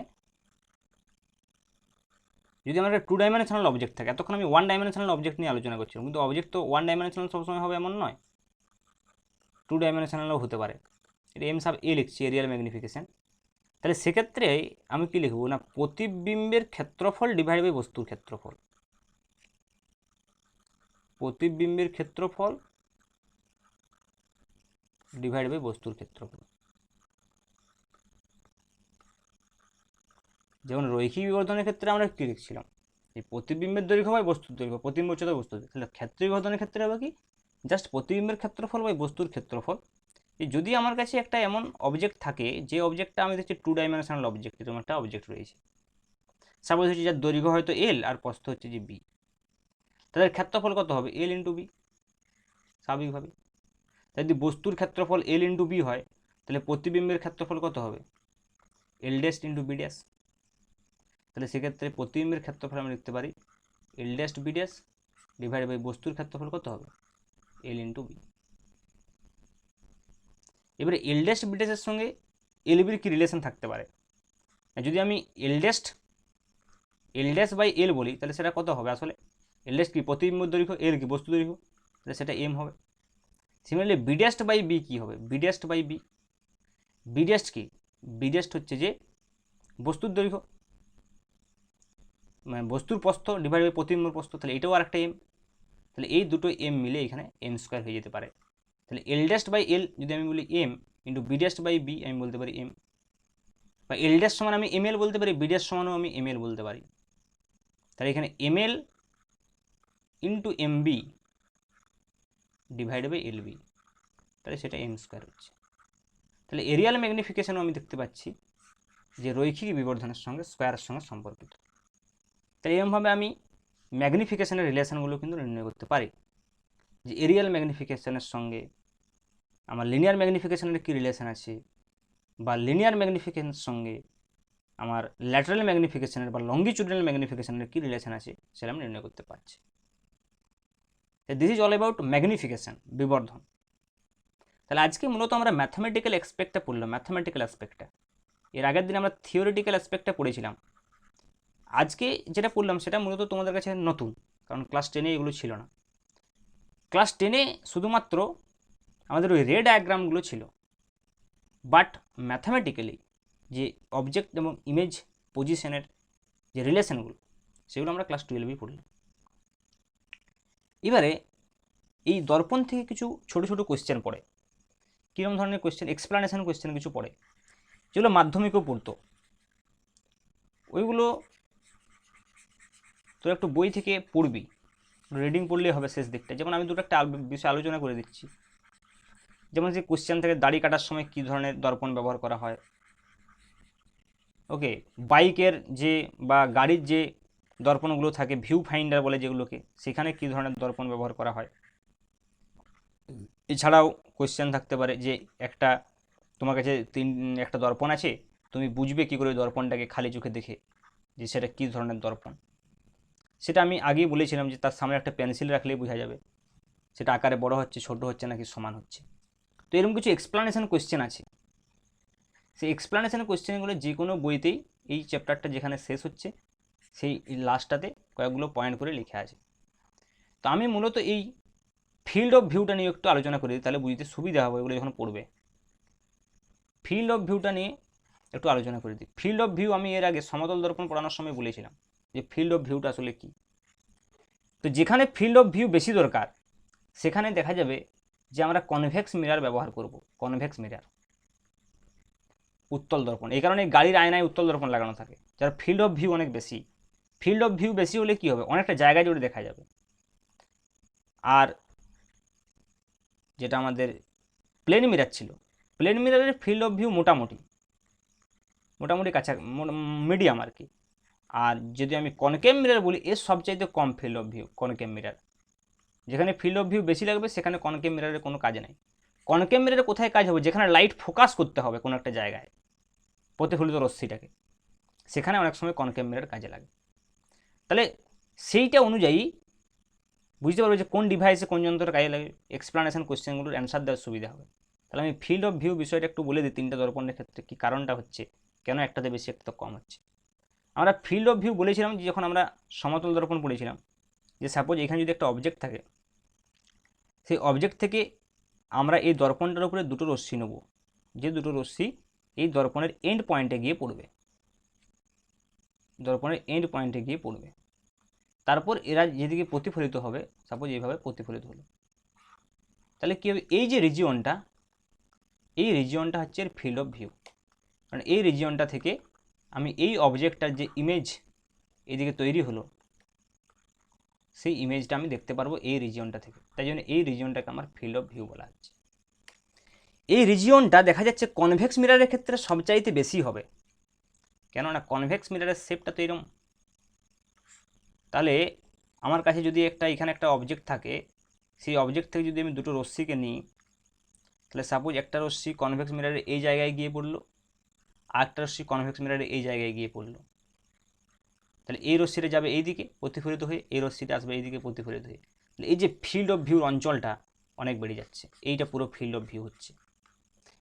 যদি আমার একটা 2 ডাইমেনশনাল অবজেক্ট থাকে, এতক্ষণ আমি 1 ডাইমেনশনাল অবজেক্ট নিয়ে আলোচনা করছিলাম, কিন্তু অবজেক্ট তো 1 ডাইমেনশনাল সবসময় হবে এমন নয়, 2 ডাইমেনশনালও হতে পারে। এটা এম সাব এ লিখছি, এরিয়াল ম্যাগনিফিকেশন। তাহলে সেক্ষেত্রে আমি কি লিখব না, প্রতিবিম্বের ক্ষেত্রফল ডিভাইড বাই বস্তুর ক্ষেত্রফল। প্রতিবিম্বের ক্ষেত্রফল ডিভাইড বাই বস্তুর ক্ষেত্রফল। যেমন রৈখিক বিবর্ধনের ক্ষেত্রে আমরা কি লিখছিলাম, এই প্রতিবিম্বের দৈর্ঘ্য বাই বস্তুর দৈর্ঘ্য, প্রতিবিম্ব উচ্চতা বস্তুর। তাহলে ক্ষেত্রীয় বিবর্ধনের ক্ষেত্রে হবে কি, জাস্ট প্রতিবিম্বের ক্ষেত্রফল বাই বস্তুর ক্ষেত্রফল। এই যদি আমার কাছে একটা এমন অবজেক্ট থাকে যে অবজেক্টটা আমি দেখছি 2 ডাইমেনশনাল অবজেক্ট, এরকম একটা অবজেক্ট রয়েছে, সাপোজ হচ্ছে যার দৈর্ঘ্য হয়তো এল আর প্রস্থ হচ্ছে যে বি, তাদের ক্ষেত্রফল কত হবে, এল ইন্টু বি স্বাভাবিকভাবে। তাই যদি বস্তুর ক্ষেত্রফল এল ইন্টু বি হয়, তাহলে প্রতিবিম্বের ক্ষেত্রফল কত হবে, L dash into B dash. তাহলে সেক্ষেত্রে প্রতিবিম্বের ক্ষেত্রফল আমি লিখতে পারি L dash B dash divide by বস্তুর ক্ষেত্রফল কত হবে, এল ইন্টু বি। এবারে এল ড্যাশ বি ড্যাশের সঙ্গে এল বির কি রিলেশন থাকতে পারে, যদি আমি এল ড্যাশ বাই এল বলি, তাহলে সেটা কত হবে, আসলে এল ড্যাশ কি প্রতিবিম্ব দৈর্ঘ্য, এল কি বস্তু দৈর্ঘ্য, তাহলে সেটা এম হবে। Similarly B dash by B কী হবে, B dash by B, B dash কি, বি ড্যাশ হচ্ছে যে বস্তুর দৈর্ঘ্য, মানে বস্তুর প্রস্থ ডিভাইড বাই প্রতিবিম্বর প্রস্থ, তাহলে এটাও আরেকটা এম। তাহলে এই দুটো এম মিলে এখানে এম স্কোয়ার হয়ে যেতে পারে। তাহলে এল ড্যাশ বাই এল যদি আমি বলি M into B dash by B আমি বলতে পারি এম, বা এল ড্যাশ সমান আমি এম এল বলতে পারি, বি ড্যাশ সমানও আমি এম এল বলতে পারি। তাহলে এখানে M L into M B divide by L B, তাহলে সেটা এম স্কোয়ার হচ্ছে। তাহলে এরিয়াল ম্যাগনিফিকেশনও আমি দেখতে পাচ্ছি যে রৈখিক বিবর্ধনের সঙ্গে স্কোয়ারের সঙ্গে সম্পর্কিত। তাই এরকমভাবে আমি ম্যাগনিফিকেশনের রিলেশনগুলো কিন্তু নির্ণয় করতে পারি, যে এরিয়াল ম্যাগনিফিকেশনের সঙ্গে আমার লিনিয়ার ম্যাগনিফিকেশনের কী রিলেশন আছে, বা লিনিয়ার ম্যাগনিফিকেশনের সঙ্গে আমার ল্যাটারাল ম্যাগনিফিকেশনের বা লঙ্গিচুডাল ম্যাগনিফিকেশনের কী রিলেশন আছে সেটা আমি নির্ণয় করতে পারছি। This is all about magnification, বিবর্ধন। তাহলে আজকে মূলত আমরা ম্যাথামেটিক্যাল অ্যাসপেক্টটা পড়লাম, ম্যাথামেটিক্যাল অ্যাসপেক্টটা। এর আগের দিন আমরা থিওরিটিক্যাল অ্যাসপেক্টটা পড়েছিলাম। আজকে যেটা পড়লাম সেটা মূলত তোমাদের কাছে নতুন, কারণ ক্লাস 10-এ এগুলো ছিল না। ক্লাস 10-এ শুধুমাত্র আমাদের ওই রে ডায়াগ্রামগুলো ছিল, বাট ম্যাথামেটিক্যালি যে অবজেক্ট এবং ইমেজ পজিশনের যে রিলেশনগুলো সেগুলো আমরা ক্লাস 12-এই পড়লাম। এবারে এই দর্পণ থেকে কিছু ছোট ছোট কোয়েশ্চেন পড়ে, কীরকম ধরনের কোয়েশ্চেন, এক্সপ্লানেশন কোয়েশ্চেন কিছু পড়ে, যেগুলো মাধ্যমিকও পড়তো। ওইগুলো তো একটু বই থেকে পড়বি, রিডিং পড়লেই হবে শেষ দিকটা। যেমন আমি দুটো একটা বিষয় আলোচনা করে দিচ্ছি, যেমন যে কোশ্চেন থেকে দাড়ি কাটার সময় কী ধরনের দর্পণ ব্যবহার করা হয়, ওকে, বাইকের যে বা গাড়ির যে দর্পণগুলো থাকে ভিউ ফাইন্ডার বলে যেগুলোকে, সেখানে কী ধরনের দর্পণ ব্যবহার করা হয়। এছাড়াও কোশ্চেন থাকতে পারে যে তোমার কাছে একটা দর্পণ আছে, তুমি বুঝবে কী করে দর্পণটাকে খালি চোখে দেখে যে সেটা কী ধরনের দর্পণ। সেটা আমি আগেই বলেছিলাম যে তার সামনে একটা পেন্সিল রাখলেই বোঝা যাবে সেটা আকারে বড় হচ্ছে, ছোট হচ্ছে নাকি সমান হচ্ছে। তো এরকম কিছু এক্সপ্লানেশন কোয়েশ্চেন আছে, সেই এক্সপ্লানেশন কোয়েশ্চেনগুলো যে কোনো বইতেই এই চ্যাপ্টারটা যেখানে শেষ হচ্ছে সেই লাস্টটাতে কয়েকগুলো পয়েন্ট করে লিখে আছে। তো আমি মূলত এই ফিল্ড অফ ভিউটা নিয়ে একটু আলোচনা করি, তাহলে বুঝতে সুবিধা হবে এগুলো যখন পড়বে। ফিল্ড অফ ভিউটা নিয়ে একটু আলোচনা করে দিই। ফিল্ড অফ ভিউ আমি এর আগে সমতল দর্পণ পড়ানোর সময় বলেছিলাম যে ফিল্ড অফ ভিউটা আসলে কী। তো যেখানে ফিল্ড অফ ভিউ বেশি দরকার সেখানে দেখা যাবে যে আমরা কনভেক্স মিরার ব্যবহার করব, কনভেক্স মিরার, উত্তল দর্পণ। এই কারণে গাড়ির আয়নায় উত্তল দর্পণ লাগানো থাকে, যার ফিল্ড অফ ভিউ অনেক বেশি। ফিল্ড অফ ভিউ বেশি হলে কী হবে, অনেকটা জায়গা জুড়ে দেখা যাবে। আর যেটা আমাদের প্লেন মিরার ছিল, প্লেন মিরারের ফিল্ড অফ ভিউ মোটামুটি কাছা মিডিয়াম আর কি। আর যদি আমি কনকেভ মিরার বলি, এর সবচাইতে কম field of view concave mirror. যেখানে ফিল্ড অফ ভিউ বেশি লাগবে সেখানে কনকেভ মিরারের কোনো কাজ নেই। কনকেভ মিরারে কোথায় কাজ হবে, যেখানে লাইট ফোকাস করতে হবে কোনো একটা জায়গায় প্রতিফলিত রশ্মিটাকে, সেখানে অনেক সময় কনকেভ মিরার কাজে লাগে। তাহলে সেইটা অনুযায়ী বুঝতে পারবে যে কোন ডিভাইসে কোন যন্ত্রের কাজে লাগে, এক্সপ্লানেশন কোয়েশ্চেনগুলোর অ্যান্সার দেওয়ার সুবিধা হবে। তাহলে আমি ফিল্ড অফ ভিউ বিষয়টা একটু বলে দিই তিনটা দর্পণের ক্ষেত্রে কী কারণটা হচ্ছে, কেন একটাতে বেশি একটাতে কম হচ্ছে। আমরা ফিল্ড অফ ভিউ বলেছিলাম যে যখন আমরা সমতল দর্পণ পড়েছিলাম, যে সাপোজ এখানে যদি একটা অবজেক্ট থাকে, সেই অবজেক্ট থেকে আমরা এই দর্পণটার উপরে দুটো রশ্মি নেব, যে দুটো রশ্মি এই দর্পণের এন্ড পয়েন্টে গিয়ে পড়বে, দর্পণের এন্ড পয়েন্টে গিয়ে পড়বে। তারপর এরা যেদিকে প্রতিফলিত হবে, সাপোজ এইভাবে প্রতিফলিত হলো, তাহলে কী হবে, এই যে রিজিয়নটা, এই রিজিয়নটা হচ্ছে এর ফিল্ড অফ ভিউ। কারণ এই রিজিয়নটা থেকে আমি এই অবজেক্টটার যে ইমেজ এদিকে তৈরি হলো, সেই ইমেজটা আমি দেখতে পারবো এই রিজিয়নটা থেকে। তাই জন্য এই রিজিয়নটাকে আমার ফিল্ড অফ ভিউ বলা হচ্ছে। এই রিজিয়নটা দেখা যাচ্ছে কনভেক্স মিররের ক্ষেত্রে সবচাইতে বেশি হবে, কেননা কনভেক্স মিররের শেপটা তো এরকম। তাহলে আমার কাছে যদি এখানে একটা অবজেক্ট থাকে, সেই অবজেক্ট থেকে যদি আমি দুটো রশ্মিকে নিই, তাহলে সাপোজ একটা রশ্মি কনভেক্স মিররের এই জায়গায় গিয়ে পড়লো, আর একটা রশ্মি কনভেক্স মিররের এই জায়গায় গিয়ে পড়লো, তাহলে এই রশ্মিটা যাবে এই দিকে প্রতিফলিত হয়ে, এই রশ্মিটা আসবে এই দিকে প্রতিফলিত হয়ে, তাহলে এই যে ফিল্ড অফ ভিউর অঞ্চলটা অনেক বেড়ে যাচ্ছে। এইটা পুরো ফিল্ড অফ ভিউ হচ্ছে।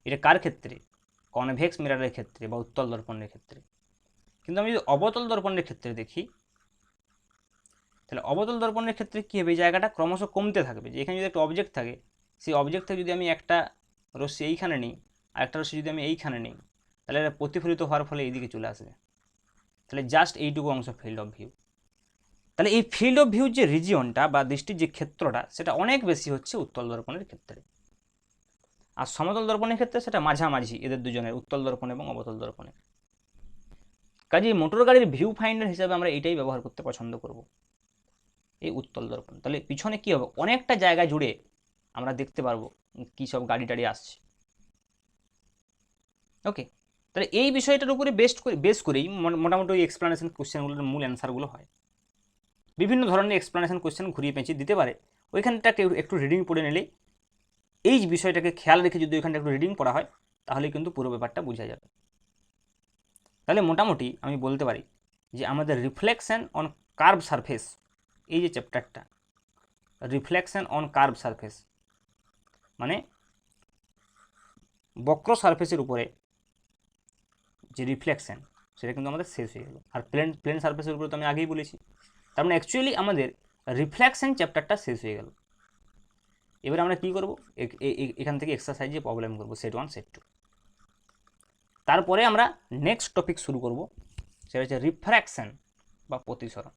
এটা কার ক্ষেত্রে? কনভেক্স মিররের ক্ষেত্রে বা উত্তল দর্পণের ক্ষেত্রে। কিন্তু আমি যদি অবতল দর্পণের ক্ষেত্রে দেখি, তাহলে অবতল দর্পণের ক্ষেত্রে কী হবে, এই জায়গাটা ক্রমশ কমতে থাকবে। যে এখানে যদি একটা অবজেক্ট থাকে, সেই অবজেক্ট থেকে যদি আমি একটা রশ্মি এইখানে নিই, আর একটা রশ্মি যদি আমি এইখানে নিই, তাহলে এটা প্রতিফলিত হওয়ার ফলে এইদিকে চলে আসবে। তাহলে জাস্ট এইটুকু অংশ ফিল্ড অফ ভিউ। তাহলে এই ফিল্ড অফ ভিউ যে রিজিয়নটা বা দৃষ্টির যে ক্ষেত্রটা, সেটা অনেক বেশি হচ্ছে উত্তল দর্পণের ক্ষেত্রে। আর সমতল দর্পণের ক্ষেত্রে সেটা মাঝামাঝি এদের দুজনের, উত্তল দর্পণ এবং অবতল দর্পণের। কাজেই মোটর গাড়ির ভিউ ফাইন্ডার হিসাবে আমরা এটাই ব্যবহার করতে পছন্দ করব, এই উত্তল দর্পণ। তাহলে পিছনে কি হবে, অনেকটা জায়গা জুড়ে আমরা দেখতে পারবো কী সব গাড়ি টাড়ি আসছে। ওকে, তাহলে এই বিষয়টার উপরে বেস করেই মোটামুটি ওই এক্সপ্লানেশন কোশ্চেনগুলোর মূল অ্যান্সারগুলো হয়। বিভিন্ন ধরনের এক্সপ্লানেশন কোশ্চেন ঘুরিয়ে পেঁচিয়ে দিতে পারে, ওইখানটাকে একটু রিডিং পড়ে নিলে, এই বিষয়টাকে খেয়াল রেখে যদি ওইখানটা একটু রিডিং পড়া হয়, তাহলে কিন্তু পুরো ব্যাপারটা বোঝা যাবে। তাহলে মোটামুটি আমি বলতে পারি যে আমাদের রিফ্লেকশন অন কার্ভ সারফেস, এই যে চ্যাপ্টারটা, রিফ্লেকশন অন কার্ভ সারফেস মানে বক্র সারফেসের উপরে যে রিফ্লেকশন, সেটা কিন্তু আমাদের শেষ হয়ে গেল। আর প্লেন সারফেসের উপরে তো আমি আগেই বলেছি। তার মানে অ্যাকচুয়ালি আমাদের রিফ্লেকশন চ্যাপ্টারটা শেষ হয়ে গেল। এবারে আমরা কী করবো, এখান থেকে এক্সারসাইজে প্রবলেম করবো, সেট 1 সেট 2। তারপরে আমরা নেক্সট টপিক শুরু করব, সেটা হচ্ছে রিফ্র্যাকশন বা প্রতিসরণ।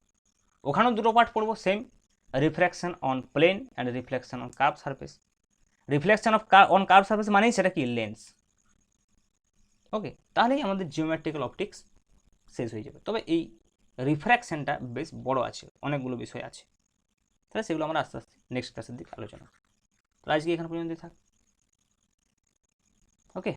ওখানেও দুটো পার্ট পড়বো same, refraction on plain and reflection on curve surface. Reflection on curve surface মানেই সেটা কি, লেন্স। ওকে, তাহলেই আমাদের জিওমেট্রিক্যাল অপটিক্স শেষ হয়ে যাবে। তবে এই রিফ্র্যাকশনটা বেশ বড় আছে, অনেকগুলো বিষয় আছে, তাহলে সেগুলো আমরা আস্তে আস্তে নেক্সট ক্লাসের দিকে আলোচনা। তো আজকে এখানে পর্যন্তই থাক। ওকে।